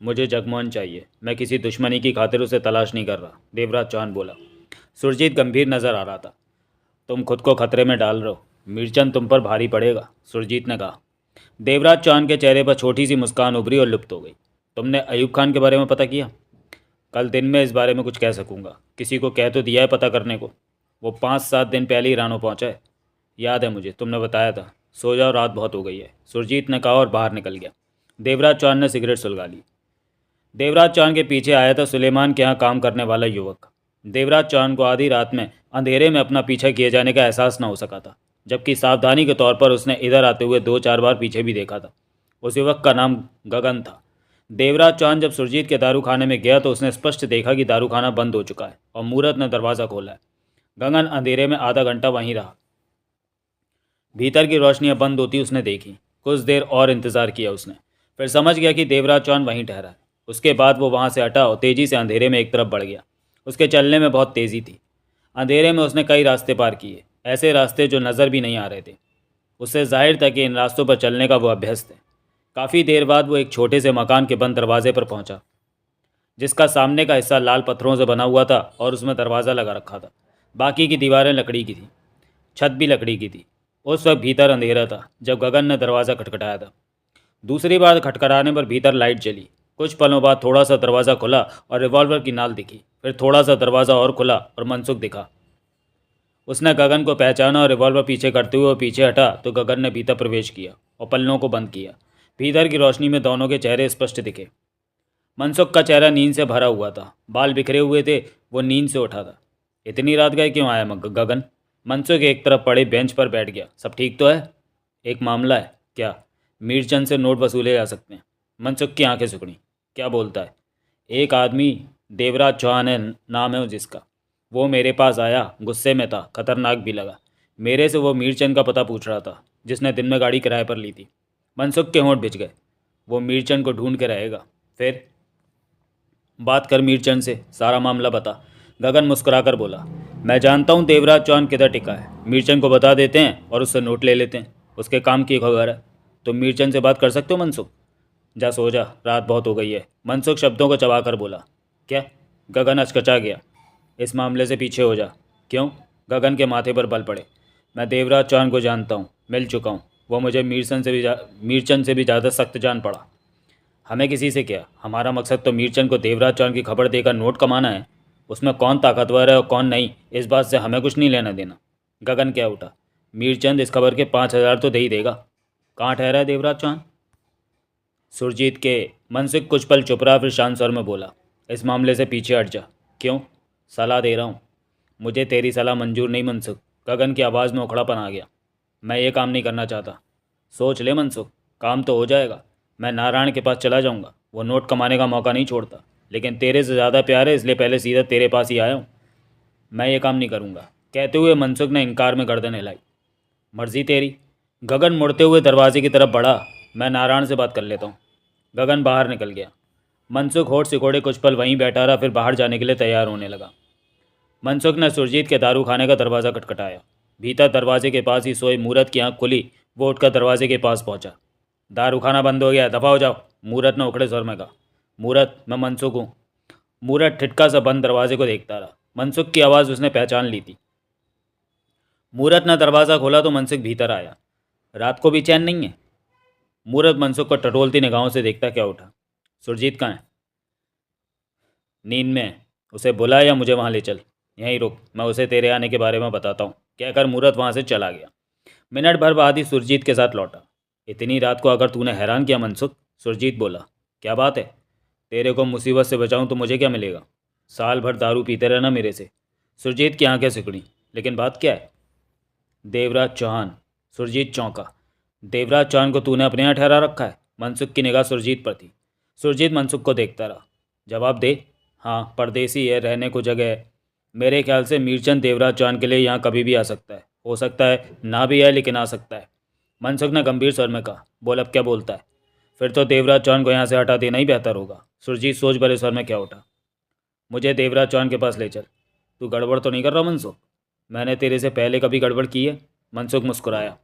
मुझे जगमोहन चाहिए। मैं किसी दुश्मनी की खातिर उसे तलाश नहीं कर रहा, देवराज चौहान बोला। सुरजीत गंभीर नजर आ रहा था। तुम खुद को खतरे में डाल रहे हो। मीरचंद तुम पर भारी पड़ेगा, सुरजीत ने कहा। देवराज चौहान के चेहरे पर छोटी सी मुस्कान उभरी और लुप्त हो गई। तुमने अयूब खान के बारे में पता किया? कल दिन में इस बारे में कुछ कह सकूंगा। किसी को कह तो दिया है पता करने को। वो 5-7 दिन पहले ही रानो पहुंचा है। याद है मुझे, तुमने बताया था। सो जाओ, रात बहुत हो गई है, सुरजीत ने कहा और बाहर निकल गया। देवराज चौहान ने सिगरेट सुलगा ली। देवराज चौहान के पीछे आया था सुलेमान के यहाँ काम करने वाला युवक। देवराज चौहान को आधी रात में अंधेरे में अपना पीछा किए जाने का एहसास न हो सका था, जबकि सावधानी के तौर पर उसने इधर आते हुए 2-4 बार पीछे भी देखा था। उस युवक का नाम गगन था। देवराज चौहान जब सुरजीत के दारू खाने में गया तो उसने स्पष्ट देखा कि दारू खाना बंद हो चुका है और मूरत ने दरवाज़ा खोला है। गगन अंधेरे में आधा घंटा वहीं रहा। भीतर की रोशनियां बंद होती उसने देखी। कुछ देर और इंतजार किया उसने, फिर समझ गया कि देवराज चौहान वहीं ठहरा है। उसके बाद वो वहां से हटा और तेजी से अंधेरे में एक तरफ बढ़ गया। उसके चलने में बहुत तेज़ी थी। अंधेरे में उसने कई रास्ते पार किए, ऐसे रास्ते जो नज़र भी नहीं आ रहे थे। उससे जाहिर था कि इन रास्तों पर चलने का वो अभ्यस्त है। काफ़ी देर बाद वो एक छोटे से मकान के बंद दरवाजे पर पहुंचा, जिसका सामने का हिस्सा लाल पत्थरों से बना हुआ था और उसमें दरवाज़ा लगा रखा था। बाकी की दीवारें लकड़ी की थी, छत भी लकड़ी की थी। उस वक्त भीतर अंधेरा था जब गगन ने दरवाज़ा खटखटाया था। दूसरी बार खटखटाने पर भीतर लाइट जली। कुछ पलों बाद थोड़ा सा दरवाज़ा खुला और रिवॉल्वर की नाल दिखी। फिर थोड़ा सा दरवाज़ा और खुला और मनसुख दिखा। उसने गगन को पहचाना और रिवॉल्वर पीछे करते हुए वो पीछे हटा तो गगन ने भीतर प्रवेश किया और पल्लों को बंद किया। भीतर की रोशनी में दोनों के चेहरे स्पष्ट दिखे। मनसुख का चेहरा नींद से भरा हुआ था, बाल बिखरे हुए थे। वो नींद से उठा था। इतनी रात गए क्यों आया गगन? मनसुख एक तरफ पड़े बेंच पर बैठ गया। सब ठीक तो है? एक मामला है। क्या? मीरचंद से नोट वसूले जा सकते हैं। मनसुख की आंखें सिकुड़ी। क्या बोलता है? एक आदमी देवराज चौहान है, नाम है जिसका। वो मेरे पास आया, गुस्से में था, खतरनाक भी लगा। मेरे से वो मीरचंद का पता पूछ रहा था, जिसने दिन में गाड़ी किराए पर ली थी। मनसुख के होंठ भिज गए। वो मीरचंद को ढूंढ के रहेगा। फिर बात कर मीरचंद से, सारा मामला बता। गगन मुस्कुराकर बोला, मैं जानता हूँ देवराज चौहान किधर टिका है। मीरचंद को बता देते हैं और उससे नोट ले लेते हैं। उसके काम की खबर है। तुम मीरचंद से बात कर सकते हो मनसुख? जा सो जा, रात बहुत हो गई है। मनसुख शब्दों को चबाकर बोला। क्या? गगन अचकचा गया। इस मामले से पीछे हो जा। क्यों? गगन के माथे पर बल पड़े। मैं देवराज चौहान को जानता हूँ, मिल चुका हूँ। वो मुझे मीरचंद से भी ज़्यादा सख्त जान पड़ा। हमें किसी से क्या, हमारा मकसद तो मीरचंद को देवराज चौहान की खबर देकर नोट कमाना है। उसमें कौन ताकतवर है और कौन नहीं, इस बात से हमें कुछ नहीं लेना देना। गगन क्या उठा। मीरचंद इस खबर के 5,000 तो दे ही देगा। कहाँ ठहरा है देवराज चौहान? सुरजीत के। मनसुख कुछ पल चुप रहा, फिर शांत स्वर में बोला, इस मामले से पीछे हट जा। क्यों? सलाह दे रहा हूँ। मुझे तेरी सलाह मंजूर नहीं मनसुख। गगन की आवाज़ में उखड़ापन आ गया। मैं ये काम नहीं करना चाहता। सोच ले मनसुख, काम तो हो जाएगा। मैं नारायण के पास चला जाऊंगा। वो नोट कमाने का मौका नहीं छोड़ता, लेकिन तेरे से ज़्यादा प्यार है, इसलिए पहले सीधा तेरे पास ही आया हूँ। मैं ये काम नहीं करूँगा, कहते हुए मनसुख ने इनकार में गर्दन हिलाई। मर्जी तेरी। गगन मुड़ते हुए दरवाजे की तरफ बढ़ा। मैं नारायण से बात कर लेता हूँ। गगन बाहर निकल गया। मनसुख होठ सिकोड़े कुछ पल वहीं बैठा रहा, फिर बाहर जाने के लिए तैयार होने लगा। मनसुख ने सुरजीत के दारू खाने का दरवाज़ा खटखटाया। भीतर दरवाजे के पास ही सोए मूरत की आंख खुली। वो उठकर दरवाजे के पास पहुंचा। दारू खाना बंद हो गया, दफा हो जाओ, मूरत ने उखड़े स्वर में कहा। मूरत, मैं मनसुख हूँ। मूरत ठिठका सा बंद दरवाजे को देखता रहा। मनसुख की आवाज़ उसने पहचान ली थी। मूरत ने दरवाज़ा खोला तो मनसुख भीतर आया। रात को भी चैन नहीं है? मूरत मनसुख को टटोलती निगाहों से देखता क्या उठा। सुरजीत कहाँ है? नींद में है। उसे बुला या मुझे वहाँ ले चल। यहीं रुक, मैं उसे तेरे आने के बारे में बताता हूँ, कहकर मूरत वहाँ से चला गया। मिनट भर बाद ही सुरजीत के साथ लौटा। इतनी रात को अगर तूने हैरान किया मनसुख, सुरजीत बोला। क्या बात है? तेरे को मुसीबत से बचाऊं तो मुझे क्या मिलेगा? साल भर दारू पीते रहना मेरे से। सुरजीत की आंखें सिकुड़ी। लेकिन बात क्या है? देवराज चौहान। सुरजीत चौंका। देवराज चौहान को तूने अपने यहाँ ठहरा रखा है? मनसुख की निगाह सुरजीत पर थी। सुरजीत मनसुख को देखता रहा। जवाब दे। हाँ, परदेसी है, रहने को जगह है। मेरे ख्याल से मीरचंद देवराज चौहान के लिए यहाँ कभी भी आ सकता है। हो सकता है ना भी आए, लेकिन आ सकता है। मनसुख ने गंभीर स्वर में कहा। बोल, अब क्या बोलता है? फिर तो देवराज चौहान को यहाँ से हटा देना ही बेहतर होगा। सुरजीत सोच भरे स्वर में क्या उठा। मुझे देवराज चौहान के पास ले चल। तू गड़बड़ तो नहीं कर रहा मनसुख? मैंने तेरे से पहले कभी गड़बड़ की है? मनसुख मुस्कुराया।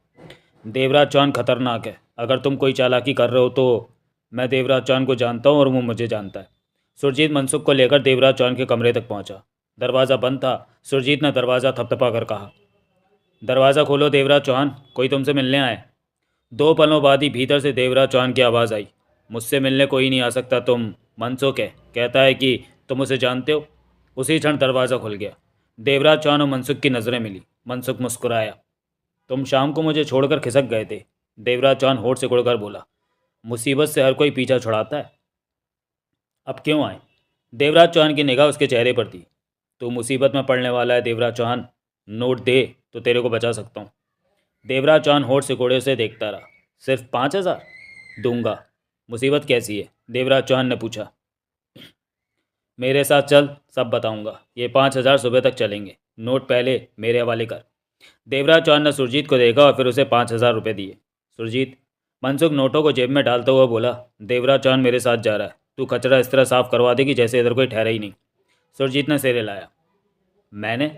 देवराज चौहान खतरनाक है। अगर तुम कोई चालाकी कर रहे हो तो मैं देवराज चौहान को जानता हूँ और वो मुझे जानता है। सुरजीत मनसुख को लेकर देवराज चौहान के कमरे तक पहुंचा। दरवाज़ा बंद था। सुरजीत ने दरवाज़ा थपथपा कर कहा, दरवाज़ा खोलो देवराज चौहान, कोई तुमसे मिलने आए। 2 पलों बाद ही भीतर से देवराज चौहान की आवाज़ आई, मुझसे मिलने कोई नहीं आ सकता, तुम मनसुख है, कहता है कि तुम उसे जानते हो। उसी क्षण दरवाज़ा खुल गया। देवराज चौहान और मनसुख की नज़रें मिली। मनसुख मुस्कुराया। तुम शाम को मुझे छोड़कर खिसक गए थे। देवराज चौहान होठ से गुड़कर बोला। मुसीबत से हर कोई पीछा छुड़ाता है। अब क्यों आए? देवराज चौहान की निगाह उसके चेहरे पर थी। तू मुसीबत में पड़ने वाला है देवराज चौहान, नोट दे तो तेरे को बचा सकता हूँ। देवराज चौहान होठ से कोड़े से देखता रहा। सिर्फ 5,000? दूंगा। मुसीबत कैसी है? देवराज चौहान ने पूछा। मेरे साथ चल, सब बताऊंगा। ये 5,000 सुबह तक चलेंगे। नोट पहले मेरे हवाले कर। देवराज चौहान ने सुरजीत को देखा और फिर उसे 5,000 रुपये दिए। सुरजीत, मनसुख नोटों को जेब में डालता हुआ बोला। देवराज चौहान मेरे साथ जा रहा है। तू कचरा इस तरह साफ करवा देगी जैसे इधर कोई ठहरा ही नहीं। सुरजीत ने सिर हिलाया। मैंने?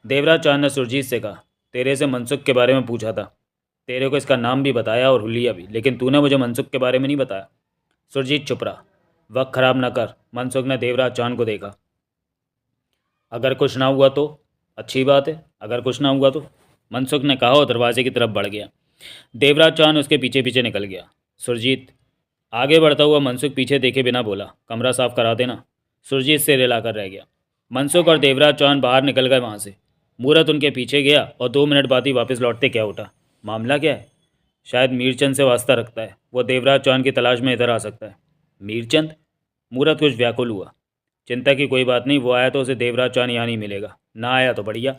देवराज चौहान ने सुरजीत से कहा। तेरे से मनसुख के बारे में पूछा था। तेरे को इसका नाम भी बताया और हुलिया भी, लेकिन तूने मुझे मनसुख के बारे में नहीं बताया। सुरजीत चुप रहा। वक्त खराब न कर। मनसुख ने देवराज चौहान को देखा। अगर कुछ ना हुआ तो? अच्छी बात है, अगर कुछ ना हुआ तो, मनसुख ने कहा और दरवाजे की तरफ बढ़ गया। देवराज चौहान उसके पीछे पीछे निकल गया। सुरजीत, आगे बढ़ता हुआ मनसुख पीछे देखे बिना बोला, कमरा साफ करा देना। सुरजीत से रिलाकर रह गया। मनसुख और देवराज चौहान बाहर निकल गए वहाँ से। मूरत उनके पीछे गया और 2 मिनट बाद ही वापस लौटते क्या उठा। मामला क्या है? शायद मीरचंद से वास्ता रखता है। वो देवराज चौहान की तलाश में इधर आ सकता है। मीरचंद? मूरत कुछ व्याकुल हुआ। चिंता की कोई बात नहीं, वो आया तो उसे देवराज चौहान यहाँ नहीं मिलेगा, ना आया तो बढ़िया।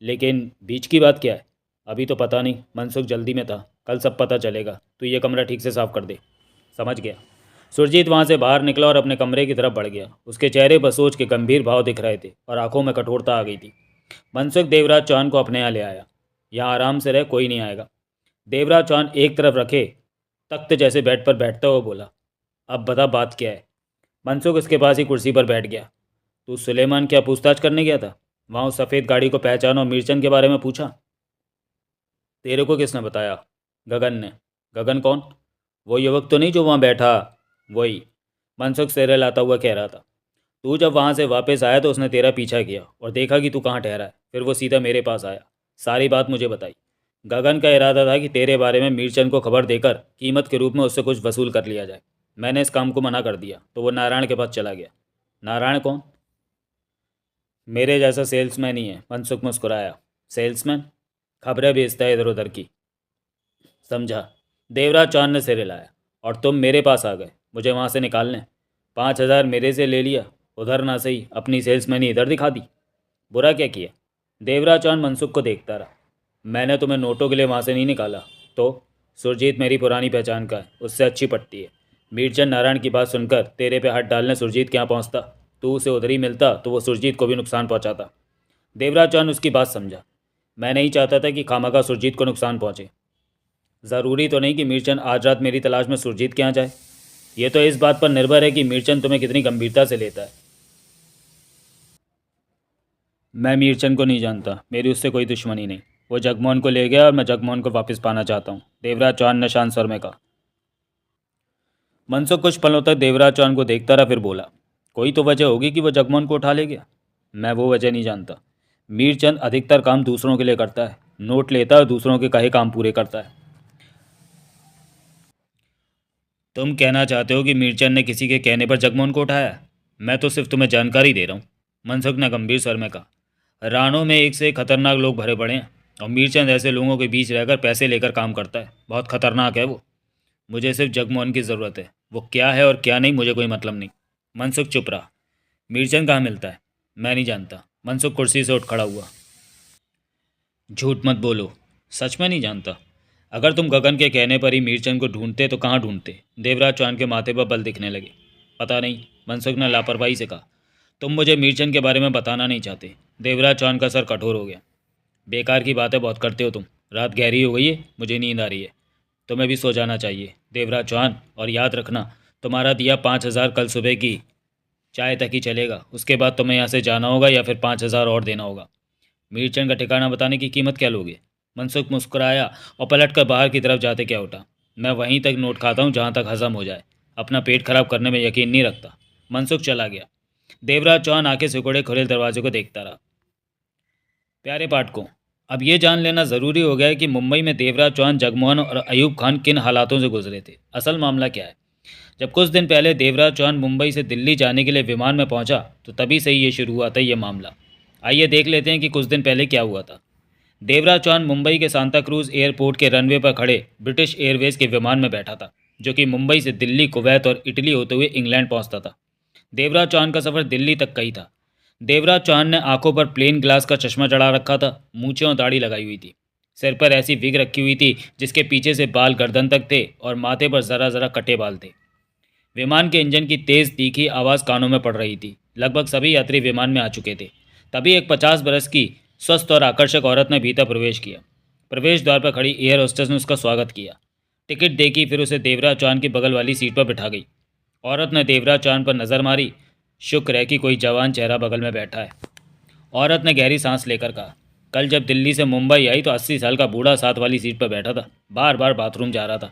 लेकिन बीच की बात क्या है? अभी तो पता नहीं। मनसुख जल्दी में था, कल सब पता चलेगा। तू ये कमरा ठीक से साफ कर दे। समझ गया। सुरजीत वहाँ से बाहर निकला और अपने कमरे की तरफ बढ़ गया। उसके चेहरे पर सोच के गंभीर भाव दिख रहे थे और आंखों में कठोरता आ गई थी। मनसुख देवराज चौहान को अपने यहाँ ले आया। यहाँ आराम से रह, कोई नहीं आएगा। देवराज चौहान एक तरफ रखे तख्त जैसे बेड पर बैठता हुआ बोला। अब बता बात क्या है। मनसुख उसके पास ही कुर्सी पर बैठ गया। तू सुलेमान क्या पूछताछ करने गया था? वहाँ उस सफ़ेद गाड़ी को पहचाना और मीरचंद के बारे में पूछा? तेरे को किसने बताया? गगन ने। गगन कौन? वो युवक तो नहीं जो वहाँ बैठा? वही। मनसुख सिर लाता हुआ कह रहा था। तू जब वहाँ से वापस आया तो उसने तेरा पीछा किया और देखा कि तू कहाँ ठहरा है। फिर वो सीधा मेरे पास आया, सारी बात मुझे बताई। गगन का इरादा था कि तेरे बारे में मीरचंद को खबर देकर कीमत के रूप में उससे कुछ वसूल कर लिया जाए। मैंने इस काम को मना कर दिया तो वो नारायण के पास चला गया। नारायण कौन? मेरे जैसा सेल्समैन ही है। मनसुख मुस्कुराया। सेल्समैन? खबरें भेजता है इधर उधर की। समझा। देवराज चौहान ने सिर हिलाया। और तुम मेरे पास आ गए मुझे वहाँ से निकालने। 5,000 मेरे से ले लिया, उधर ना सही अपनी सेल्समैनी इधर दिखा दी। बुरा क्या किया? देवराज चौहान मनसुख को देखता रहा। मैंने तुम्हें नोटों के लिए वहाँ से नहीं निकाला तो? सुरजीत मेरी पुरानी पहचान का है, उससे अच्छी पटती है। मीरचंद नारायण की बात सुनकर तेरे पे हाथ डालने सुरजीत के यहाँ पहुँचता। तू उसे उधर ही मिलता तो वो सुरजीत को भी नुकसान पहुँचाता। देवराज चौहान उसकी बात समझा। मैं नहीं चाहता था कि खामखा सुरजीत को नुकसान पहुँचे। ज़रूरी तो नहीं कि मीरचंद आज रात मेरी तलाश में सुरजीत के यहाँ जाए। ये तो इस बात पर निर्भर है कि मीरचंद तुम्हें कितनी गंभीरता से लेता है। मैं मीरचंद को नहीं जानता, मेरी उससे कोई दुश्मनी नहीं। वो जगमोहन को ले गया और मैं जगमोहन को वापस पाना चाहता हूँ। देवराज चौहान ने शांत स्वर में कहा। मनसुख कुछ पलों तक देवराज चौहान को देखता रहा, फिर बोला, कोई तो वजह होगी कि वो जगमोहन को उठा ले गया। मैं वो वजह नहीं जानता। मीरचंद अधिकतर काम दूसरों के लिए करता है, नोट लेता है और दूसरों के कहे काम पूरे करता है। तुम कहना चाहते हो कि मीरचंद ने किसी के कहने पर जगमोहन को उठाया? मैं तो सिर्फ तुम्हें जानकारी दे रहा हूँ, मनसुख ने गंभीर स्वर में कहा। रानों में एक से एक खतरनाक लोग भरे पड़े हैं और मीरचंद ऐसे लोगों के बीच रहकर पैसे लेकर काम करता है। बहुत खतरनाक है वो। मुझे सिर्फ जगमोहन की ज़रूरत है। वो क्या है और क्या नहीं मुझे कोई मतलब नहीं। मनसुख चुप रहा। मीरचंद कहाँ मिलता है? मैं नहीं जानता। मनसुख कुर्सी से उठ खड़ा हुआ। झूठ मत बोलो, सच में नहीं जानता? अगर तुम गगन के कहने पर ही मीरचंद को ढूंढते तो कहाँ ढूंढते? देवराज चौहान के माथे पर बल दिखने लगे। पता नहीं, मनसुख ने लापरवाही से कहा। तुम मुझे मीरचंद के बारे में बताना नहीं चाहते। देवराज चौहान का सर कठोर हो गया। बेकार की बातें बहुत करते हो तुम। रात गहरी हो गई है, मुझे नींद आ रही है। तुम्हें भी सो जाना चाहिए देवराज चौहान, और याद रखना तुम्हारा दिया 5,000 कल सुबह की चाय तक ही चलेगा। उसके बाद तुम्हें यहाँ से जाना होगा या फिर 5,000 और देना होगा। मीरचंद का ठिकाना बताने की कीमत क्या लोगे? मनसुख मुस्कुराया और पलट कर बाहर की तरफ जाते क्या उठा। मैं वहीं तक नोट खाता हूँ जहाँ तक हजम हो जाए, अपना पेट खराब करने में यकीन नहीं रखता। मनसुख चला गया। देवराज चौहान आंखें सिकोड़े खुले दरवाजे को देखता रहा। प्यारे पाठकों, अब ये जान लेना ज़रूरी हो गया है कि मुंबई में देवराज चौहान, जगमोहन और अयूब खान किन हालातों से गुजरे थे। असल मामला क्या है? जब कुछ दिन पहले देवराज चौहान मुंबई से दिल्ली जाने के लिए विमान में पहुंचा तो तभी से ही ये शुरू हुआ था ये मामला। आइए देख लेते हैं कि कुछ दिन पहले क्या हुआ था। देवराज चौहान मुंबई के सांता क्रूज एयरपोर्ट के रनवे पर खड़े ब्रिटिश एयरवेज के विमान में बैठा था, जो कि मुंबई से दिल्ली, कुवैत और इटली होते हुए इंग्लैंड पहुंचता था। देवराज चौहान का सफ़र दिल्ली तक का ही था। देवराज चौहान ने आंखों पर प्लेन ग्लास का चश्मा चढ़ा रखा था, मूंछें और दाढ़ी लगाई हुई थी। सिर पर ऐसी विग रखी हुई थी जिसके पीछे से बाल गर्दन तक थे और माथे पर ज़रा ज़रा कटे बाल थे। विमान के इंजन की तेज़ तीखी आवाज़ कानों में पड़ रही थी। लगभग सभी यात्री विमान में आ चुके थे। तभी एक 50 बरस की स्वस्थ और आकर्षक औरत ने भीतर प्रवेश किया। प्रवेश द्वार पर खड़ी एयर होस्टेस ने उसका स्वागत किया, टिकट देखी, फिर उसे देवराज चौहान की बगल वाली सीट पर बिठा गई। औरत ने देवराज चौहान पर नज़र मारी। शुक्र है कि कोई जवान चेहरा बगल में बैठा है। औरत ने गहरी सांस लेकर कहा, कल जब दिल्ली से मुंबई आई तो 80 साल का बूढ़ा साथ वाली सीट पर बैठा था, बार बार बाथरूम जा रहा था।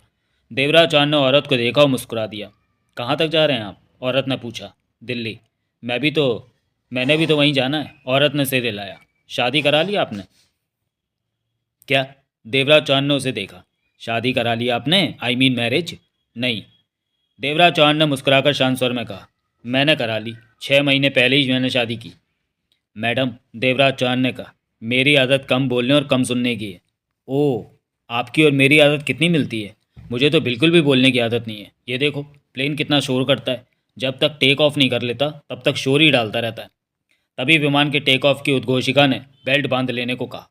देवराज चौहान ने औरत को देखा और मुस्कुरा दिया। कहाँ तक जा रहे हैं आप? औरत ने पूछा। दिल्ली। मैंने भी तो वहीं जाना है। औरत ने सिर हिलाया। शादी करा ली आपने? क्या? देवराज चौहान ने उसे देखा। शादी करा ली आपने? I mean marriage? नहीं। देवराज चौहान ने मुस्कुराकर शांत स्वर में कहा, मैंने करा ली। 6 महीने पहले ही मैंने शादी की। मैडम, देवराज चौहान ने कहा, मेरी आदत कम बोलने और कम सुनने की है। ओह, आपकी और मेरी आदत कितनी मिलती है। मुझे तो बिल्कुल भी बोलने की आदत नहीं है। ये देखो प्लेन कितना शोर करता है। जब तक टेक ऑफ नहीं कर लेता तब तक शोर ही डालता रहता है। तभी विमान के टेक ऑफ की उद्घोषिका ने बेल्ट बांध लेने को कहा।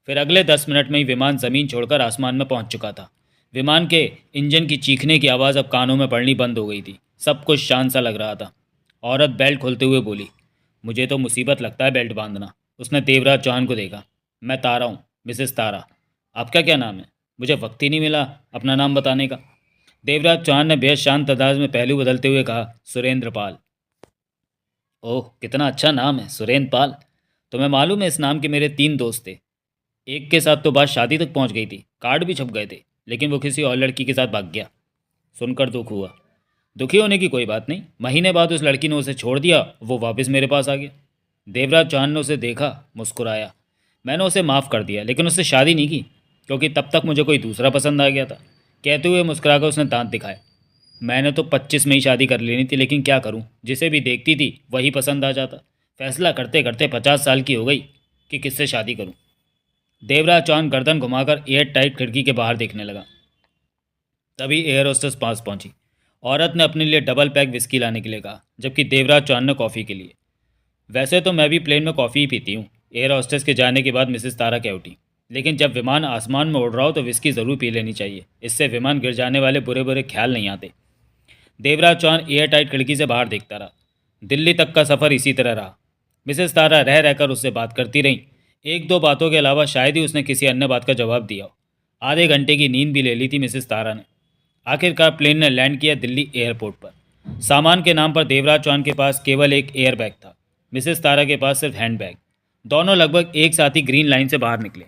फिर अगले 10 मिनट में ही विमान ज़मीन छोड़कर आसमान में पहुंच चुका था। विमान के इंजन की चीखने की आवाज़ अब कानों में पड़नी बंद हो गई थी। सब कुछ शांत सा लग रहा था। औरत बेल्ट खोलते हुए बोली, मुझे तो मुसीबत लगता है बेल्ट बांधना। उसने देवराज चौहान को देखा। मैं तारा हूँ, मिसेस तारा। आपका क्या नाम है? मुझे वक्त ही नहीं मिला अपना नाम बताने का। देवराज चौहान ने बेहद शांत अंदाज में पहलू बदलते हुए कहा, सुरेंद्र पाल। ओह, कितना अच्छा नाम है, सुरेंद्र पाल। तुम्हें मालूम है इस नाम के मेरे 3 दोस्त थे। एक के साथ तो बात शादी तक पहुंच गई थी, कार्ड भी छप गए थे, लेकिन वो किसी और लड़की के साथ भाग गया। सुनकर दुख हुआ। दुखी होने की कोई बात नहीं। महीने बाद उस लड़की ने उसे छोड़ दिया, वो वापस मेरे पास आ गया। देवराज चौहान ने उसे देखा, मुस्कुराया। मैंने उसे माफ़ कर दिया, लेकिन उससे शादी नहीं की, क्योंकि तब तक मुझे कोई दूसरा पसंद आ गया था। कहते हुए मुस्कुराकर उसने दांत दिखाए। मैंने तो 25 में ही शादी कर लेनी थी, लेकिन क्या करूं, जिसे भी देखती थी वही पसंद आ जाता। फैसला करते करते 50 साल की हो गई कि किससे शादी करूं। देवराज चौहान गर्दन घुमाकर एयर टाइट खिड़की के बाहर देखने लगा। तभी एयर होस्टेस पास पहुंची। औरत ने अपने लिए डबल पैक विस्की लाने के लिए कहा, जबकि देवराज चौहान ने कॉफ़ी के लिए। वैसे तो मैं भी प्लेन में कॉफ़ी ही पीती हूँ, एयर होस्टेस के जाने के बाद मिसेस तारा कह उठी। लेकिन जब विमान आसमान में उड़ रहा हो तो विस्की ज़रूर पी लेनी चाहिए। इससे विमान गिर जाने वाले बुरे बुरे ख्याल नहीं आते। देवराज चौहान एयर टाइट खिड़की से बाहर देखता रहा। दिल्ली तक का सफ़र इसी तरह रहा। मिसेस तारा रह रहकर उससे बात करती रहीं। एक दो बातों के अलावा शायद ही उसने किसी अन्य बात का जवाब दिया हो। आधे घंटे की नींद भी ले ली थी मिसेस तारा ने। आखिरकार प्लेन ने लैंड किया दिल्ली एयरपोर्ट पर। सामान के नाम पर देवराज चौहान के पास केवल एक एयर बैग था, मिसेस तारा के पास सिर्फ हैंड बैग। दोनों लगभग एक साथ ही ग्रीन लाइन से बाहर निकले।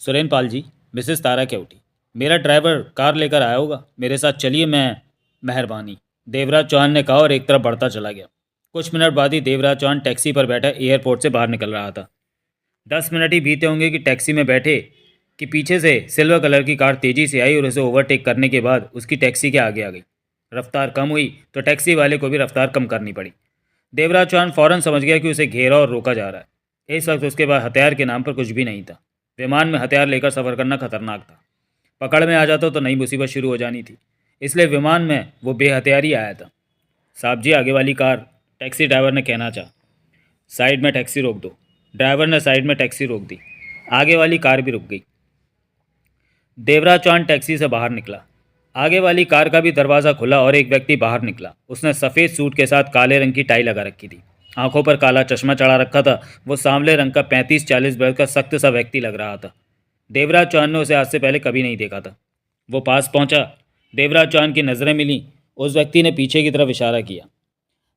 सुरेंद्र पाल जी, मिसेस तारा क्या उठी, मेरा ड्राइवर कार लेकर आया होगा, मेरे साथ चलिए। मैं मेहरबानी, देवराज चौहान ने कहा और एक तरफ बढ़ता चला गया। कुछ मिनट बाद ही देवराज चौहान टैक्सी पर बैठा एयरपोर्ट से बाहर निकल रहा था। 10 मिनट ही बीते होंगे कि टैक्सी में बैठे कि पीछे से सिल्वर कलर की कार तेज़ी से आई और उसे ओवरटेक करने के बाद उसकी टैक्सी के आगे आ गई। रफ्तार कम हुई तो टैक्सी वाले को भी रफ्तार कम करनी पड़ी। देवराज चौहान फ़ौरन समझ गया कि उसे घेरा और रोका जा रहा है। इस वक्त उसके पास हथियार के नाम पर कुछ भी नहीं था। विमान में हथियार लेकर सफ़र करना खतरनाक था। पकड़ में आ जाता तो नई मुसीबत शुरू हो जानी थी। इसलिए विमान में वो बेहथियार ही आया था। साहब जी, आगे वाली कार, टैक्सी ड्राइवर ने कहना चाहा। साइड में टैक्सी रोक दो। ड्राइवर ने साइड में टैक्सी रोक दी। आगे वाली कार भी रुक गई। देवराज चौहान टैक्सी से बाहर निकला। आगे वाली कार का भी दरवाज़ा खुला और एक व्यक्ति बाहर निकला। उसने सफ़ेद सूट के साथ काले रंग की टाई लगा रखी थी, आंखों पर काला चश्मा चढ़ा रखा था। वो सांवले रंग का 35-40 वर्ष का सख्त सा व्यक्ति लग रहा था। देवराज चौहान ने उसे आज से पहले कभी नहीं देखा था। वो पास पहुंचा। देवराज चौहान की नज़रें मिलीं। उस व्यक्ति ने पीछे की तरफ इशारा किया।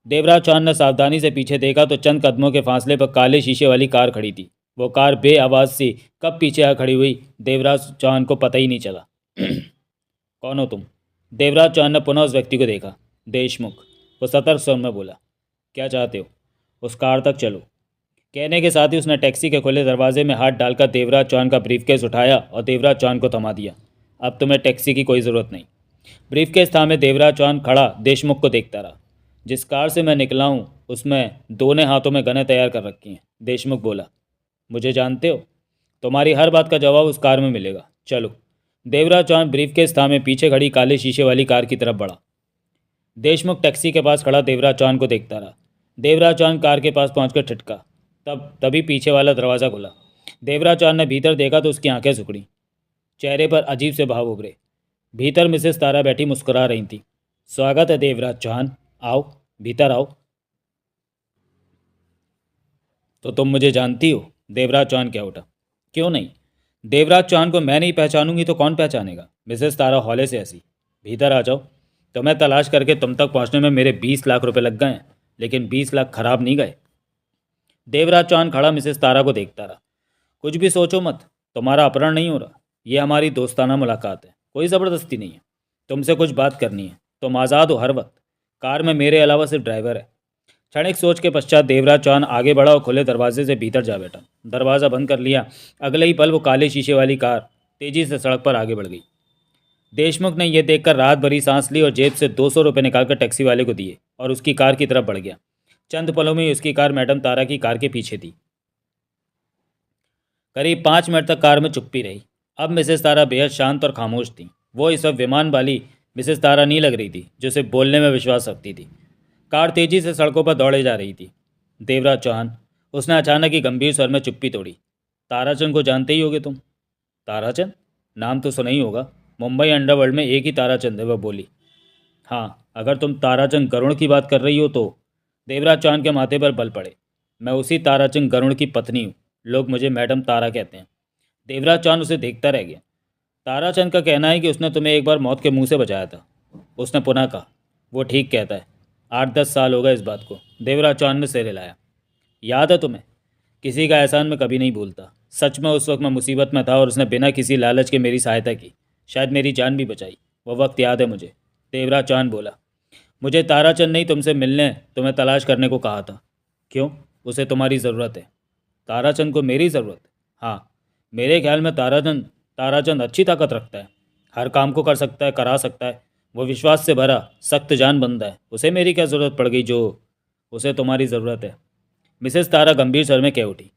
देवराज चौहान ने सावधानी से पीछे देखा तो चंद कदमों के फासले पर काले शीशे वाली कार खड़ी थी। वो कार बे आवाज़ सी कब पीछे आ खड़ी हुई, देवराज चौहान को पता ही नहीं चला। कौन हो तुम? देवराज चौहान ने पुनः उस व्यक्ति को देखा। देशमुख, वो सतर्क स्वर में बोला। क्या चाहते हो? उस कार तक चलो। कहने के साथ ही उसने टैक्सी के खुले दरवाजे में हाथ डालकर देवराज चौहान का ब्रीफकेस उठाया और देवराज चौहान को थमा दिया। अब तुम्हें टैक्सी की कोई ज़रूरत नहीं। ब्रीफकेस थामे देवराज चौहान खड़ा देशमुख को देखता रहा। जिस कार से मैं निकला हूँ उसमें दोनों हाथों में गनें तैयार कर रखी हैं। देशमुख बोला। मुझे जानते हो? तुम्हारी हर बात का जवाब उस कार में मिलेगा। चलो। देवराज चौहान ब्रीफकेस थामे पीछे खड़ी काले शीशे वाली कार की तरफ बढ़ा। देशमुख टैक्सी के पास खड़ा देवराज चौहान को देखता रहा। देवराज चौहान कार के पास पहुंचकर ठिठका। तभी पीछे वाला दरवाज़ा खुला। देवराज चौहान ने भीतर देखा तो उसकी आंखें सिकुड़ी। चेहरे पर अजीब से भाव उभरे। भीतर मिसेस तारा बैठी मुस्कुरा रही थी। स्वागत है देवराज चौहान, आओ, भीतर आओ। तो तुम मुझे जानती हो? देवराज चौहान क्या उठा। क्यों नहीं? देवराज चौहान को मैं नहीं पहचानूंगी तो कौन पहचानेगा? मिसेस तारा हौले से हंसी। भीतर आ जाओ। तुम्हें तलाश करके तुम तक पहुंचने में मेरे 20 लाख रुपए लग गए हैं, लेकिन 20 लाख खराब नहीं गए। देवराज चौहान खड़ा मिसेस तारा को देखता रहा। कुछ भी सोचो मत, तुम्हारा अपहरण नहीं हो रहा। ये हमारी दोस्ताना मुलाकात है, कोई ज़बरदस्ती नहीं है। तुमसे कुछ बात करनी है। तुम आज़ाद हो हर वक्त। कार में मेरे अलावा सिर्फ ड्राइवर है। क्षणिक सोच के पश्चात देवराज चौहान आगे बढ़ा और खुले दरवाजे से भीतर जा बैठा। दरवाज़ा बंद कर लिया। अगले ही पल वो काले शीशे वाली कार तेज़ी से सड़क पर आगे बढ़ गई। देशमुख ने यह देखकर राहत भरी सांस ली और जेब से 200 रुपये निकालकर टैक्सी वाले को दिए और उसकी कार की तरफ बढ़ गया। चंद पलों में ही उसकी कार मैडम तारा की कार के पीछे थी। करीब 5 मिनट तक कार में चुप्पी रही। अब मिसेस तारा बेहद शांत और खामोश थी। वो इस वक्त विमान वाली मिसेस तारा नहीं लग रही थी जो सिर्फ बोलने में विश्वास रखती थी। कार तेजी से सड़कों पर दौड़े जा रही थी। देवराज चौहान, उसने अचानक ही गंभीर स्वर में चुप्पी तोड़ी। ताराचंद को जानते ही होगे तुम? ताराचंद? नाम तो सुना ही होगा। मुंबई अंडरवर्ल्ड में एक ही ताराचंद है, वह बोली। हाँ, अगर तुम ताराचंद गरुड़ की बात कर रही हो तो। देवराज चौहान के माथे पर बल पड़े। मैं उसी ताराचंद गरुड़ की पत्नी हूँ। लोग मुझे मैडम तारा कहते हैं। देवराज चौहान उसे देखता रह गया। ताराचंद का कहना है कि उसने तुम्हें एक बार मौत के मुंह से बचाया था। उसने पुनः कहा। वो ठीक कहता है। 8-10 साल हो गए इस बात को। देवराज चौहान ने सिर हिलाया। याद है तुम्हें? किसी का एहसान मैं कभी नहीं भूलता। सच में उस वक्त मैं मुसीबत में था और उसने बिना किसी लालच के मेरी सहायता की, शायद मेरी जान भी बचाई। वह वक्त याद है मुझे। देवराज चौहान बोला। मुझे ताराचंद नहीं तुमसे मिलने, तुम्हें तलाश करने को कहा था। क्यों? उसे तुम्हारी ज़रूरत है। ताराचंद को मेरी ज़रूरत? हाँ, मेरे ख्याल में ताराचंद अच्छी ताकत रखता है। हर काम को कर सकता है, करा सकता है। वो विश्वास से भरा सख्त जान बंदा है। उसे मेरी क्या ज़रूरत पड़ गई जो उसे तुम्हारी ज़रूरत है? मिसेस तारा गंभीर स्वर में कह उठी।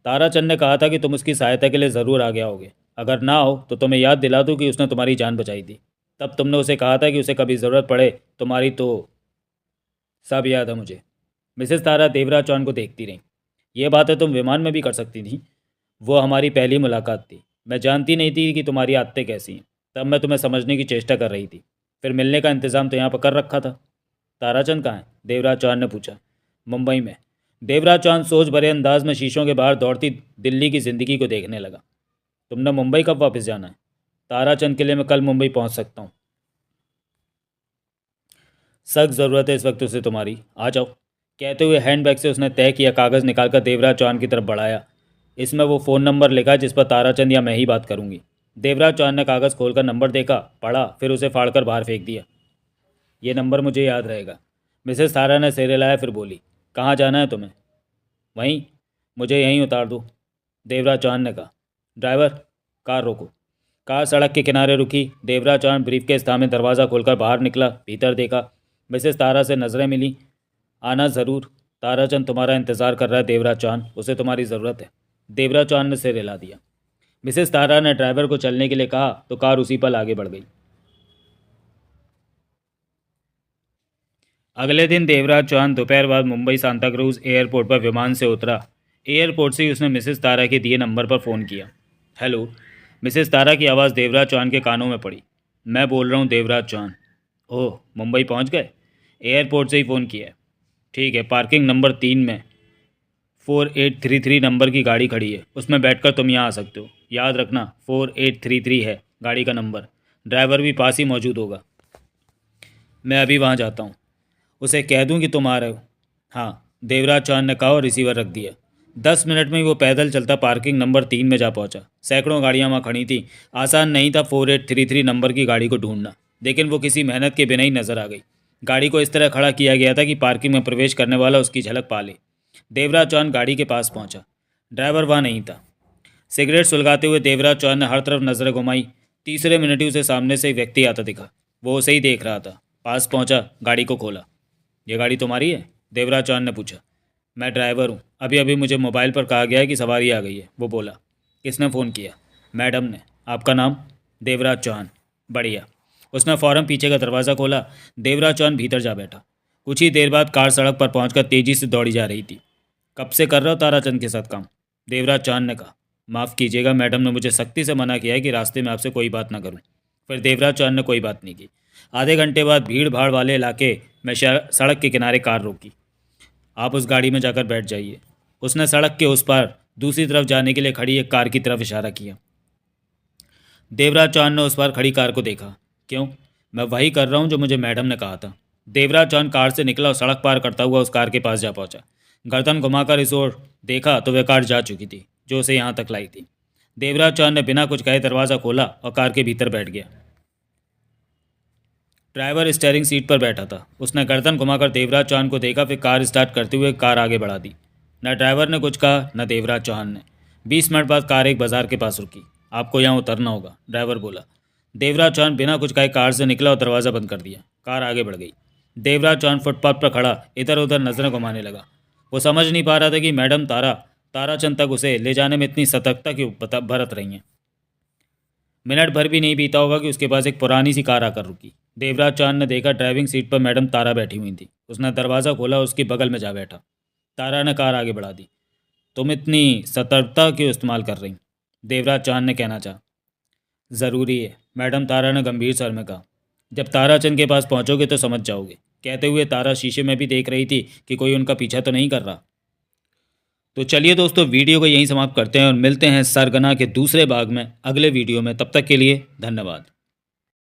ताराचंद ने कहा था कि तुम उसकी सहायता के लिए ज़रूर आ गया होगे। अगर ना हो तो तुम्हें याद दिला दूँ कि उसने तुम्हारी जान बचाई थी। तब तुमने उसे कहा था कि उसे कभी ज़रूरत पड़े तुम्हारी तो। सब याद है मुझे। मिसेस तारा देवराज चौहान को देखती रही। ये बातें तुम विमान में भी कर सकती थी। वो हमारी पहली मुलाकात थी। मैं जानती नहीं थी कि तुम्हारी आदतें कैसी हैं। तब मैं तुम्हें समझने की चेष्टा कर रही थी। फिर मिलने का इंतज़ाम तो यहाँ पर कर रखा था। ताराचंद कहाँ है? देवराज चौहान ने पूछा। मुंबई में। देवराज चौहान सोच भरे अंदाज में शीशों के बाहर दौड़ती दिल्ली की ज़िंदगी को देखने लगा। तुमने मुंबई कब वापस जाना है? ताराचंद के लिए मैं कल मुंबई पहुँच सकता हूँ। सख्त ज़रूरत है इस वक्त उसे तुम्हारी। आ जाओ। कहते हुए हैंडबैग से उसने तय किया कागज़ निकालकर देवराज चौहान की तरफ बढ़ाया। इसमें वो फ़ोन नंबर लिखा जिस पर ताराचंद या मैं ही बात करूंगी। देवराज चौहान ने कागज़ खोलकर नंबर देखा, पढ़ा, फिर उसे फाड़कर बाहर फेंक दिया। ये नंबर मुझे याद रहेगा। मिसेस तारा ने सिर हिलाया, फिर बोली। कहाँ जाना है तुम्हें? वहीं। मुझे यहीं उतार दो, देवराज चौहान ने कहा। ड्राइवर, कार रोको। कार सड़क के किनारे रुकी। देवराज चौहान ब्रीफकेस थामे दरवाज़ा खोलकर बाहर निकला। भीतर देखा। मिसेस तारा से नज़रें मिली। आना ज़रूर। ताराचंद तुम्हारा इंतज़ार कर रहा है देवराज चौहान, उसे तुम्हारी ज़रूरत है। देवराज चौहान ने सिर हिला दिया। मिसेस तारा ने ड्राइवर को चलने के लिए कहा तो कार उसी पल आगे बढ़ गई। अगले दिन देवराज चौहान दोपहर बाद मुंबई सांताक्रूज एयरपोर्ट पर विमान से उतरा। एयरपोर्ट से ही उसने मिसेस तारा के दिए नंबर पर फ़ोन किया। हेलो। मिसेस तारा की आवाज़ देवराज चौहान के कानों में पड़ी। मैं बोल रहा हूँ देवराज चौहान। ओह, मुंबई पहुँच गए? एयरपोर्ट से ही फ़ोन किया है। ठीक है, पार्किंग नंबर 3 में 4833 नंबर की गाड़ी खड़ी है, उसमें बैठकर तुम यहाँ आ सकते हो। याद रखना 4833 है गाड़ी का नंबर। ड्राइवर भी पास ही मौजूद होगा। मैं अभी वहाँ जाता हूँ। उसे कह दूँ कि तुम आ रहे हो? हाँ, देवराज चौहान ने कहा और रिसीवर रख दिया। 10 मिनट में ही वो पैदल चलता पार्किंग नंबर 3 में जा पहुंचा। सैकड़ों गाड़ियां वहाँ खड़ी थी। आसान नहीं था 4833 नंबर की गाड़ी को ढूंढना, लेकिन वो किसी मेहनत के बिना ही नजर आ गई। गाड़ी को इस तरह खड़ा किया गया था कि पार्किंग में प्रवेश करने वाला उसकी झलक पा ले। देवराज चौहान गाड़ी के पास पहुंचा। ड्राइवर वहाँ नहीं था। सिगरेट सुलगाते हुए देवराज चौहान ने हर तरफ नजरें घुमाई। तीसरे मिनट ही उसे सामने से एक व्यक्ति आता दिखा। वो उसे ही देख रहा था। पास पहुंचा, गाड़ी को खोला। ये गाड़ी तुम्हारी है? देवराज चौहान ने पूछा। मैं ड्राइवर हूँ। अभी अभी मुझे मोबाइल पर कहा गया है कि सवारी आ गई है, वो बोला। किसने फ़ोन किया? मैडम ने। आपका नाम? देवराज चौहान। बढ़िया। उसने फ़ौरन पीछे का दरवाज़ा खोला। देवराज चौहान भीतर जा बैठा। कुछ ही देर बाद कार सड़क पर पहुंचकर तेज़ी से दौड़ी जा रही थी। कब से कर रहे हो ताराचंद के साथ काम? देवराज चौहान ने कहा। माफ़ कीजिएगा, मैडम ने मुझे सख्ती से मना किया है कि रास्ते में आपसे कोई बात ना करूं। फिर देवराज चौहान ने कोई बात नहीं की। आधे घंटे बाद भीड़ भाड़ वाले इलाके में सड़क के किनारे कार रोकी। आप उस गाड़ी में जाकर बैठ जाइए। उसने सड़क के उस पार दूसरी तरफ जाने के लिए खड़ी एक कार की तरफ इशारा किया। देवराज चौहान ने उस पार खड़ी कार को देखा। क्यों? मैं वही कर रहा हूँ जो मुझे मैडम ने कहा था। देवराज चौहान कार से निकला और सड़क पार करता हुआ उस कार के पास जा पहुंचा। गर्दन घुमाकर इस ओर देखा तो वह कार जा चुकी थी जो उसे यहाँ तक लाई थी। देवराज चौहान ने बिना कुछ कहे दरवाज़ा खोला और कार के भीतर बैठ गया। ड्राइवर स्टीयरिंग सीट पर बैठा था। उसने गर्दन घुमाकर देवराज चौहान को देखा, फिर कार स्टार्ट करते हुए कार आगे बढ़ा दी। न ड्राइवर ने कुछ कहा न देवराज चौहान ने। 20 मिनट बाद कार एक बाजार के पास रुकी। आपको यहाँ उतरना होगा, ड्राइवर बोला। देवराज चौहान बिना कुछ कहे कार से निकला और दरवाज़ा बंद कर दिया। कार आगे बढ़ गई। देवराज चौहान फुटपाथ पर खड़ा इधर उधर नजरें घुमाने लगा। वो समझ नहीं पा रहा था कि मैडम ताराचंद तक उसे ले जाने में इतनी सतर्कता क्यों बरत रही हैं। मिनट भर भी नहीं बीता होगा कि उसके पास एक पुरानी सी कार आकर रुकी। देवराज चौहान ने देखा ड्राइविंग सीट पर मैडम तारा बैठी हुई थी। उसने दरवाज़ा खोला, उसके बगल में जा बैठा। तारा ने कार आगे बढ़ा दी। तुम इतनी सतर्कता क्यों इस्तेमाल कर रही? देवराज चौहान ने कहना चाहा। ज़रूरी है, मैडम, तारा ने गंभीर स्वर में कहा। जब ताराचंद के पास पहुंचोगे तो समझ जाओगे। कहते हुए तारा शीशे में भी देख रही थी कि कोई उनका पीछा तो नहीं कर रहा। तो चलिए दोस्तों, वीडियो को यहीं समाप्त करते हैं और मिलते हैं सरगना के दूसरे भाग में अगले वीडियो में। तब तक के लिए धन्यवाद।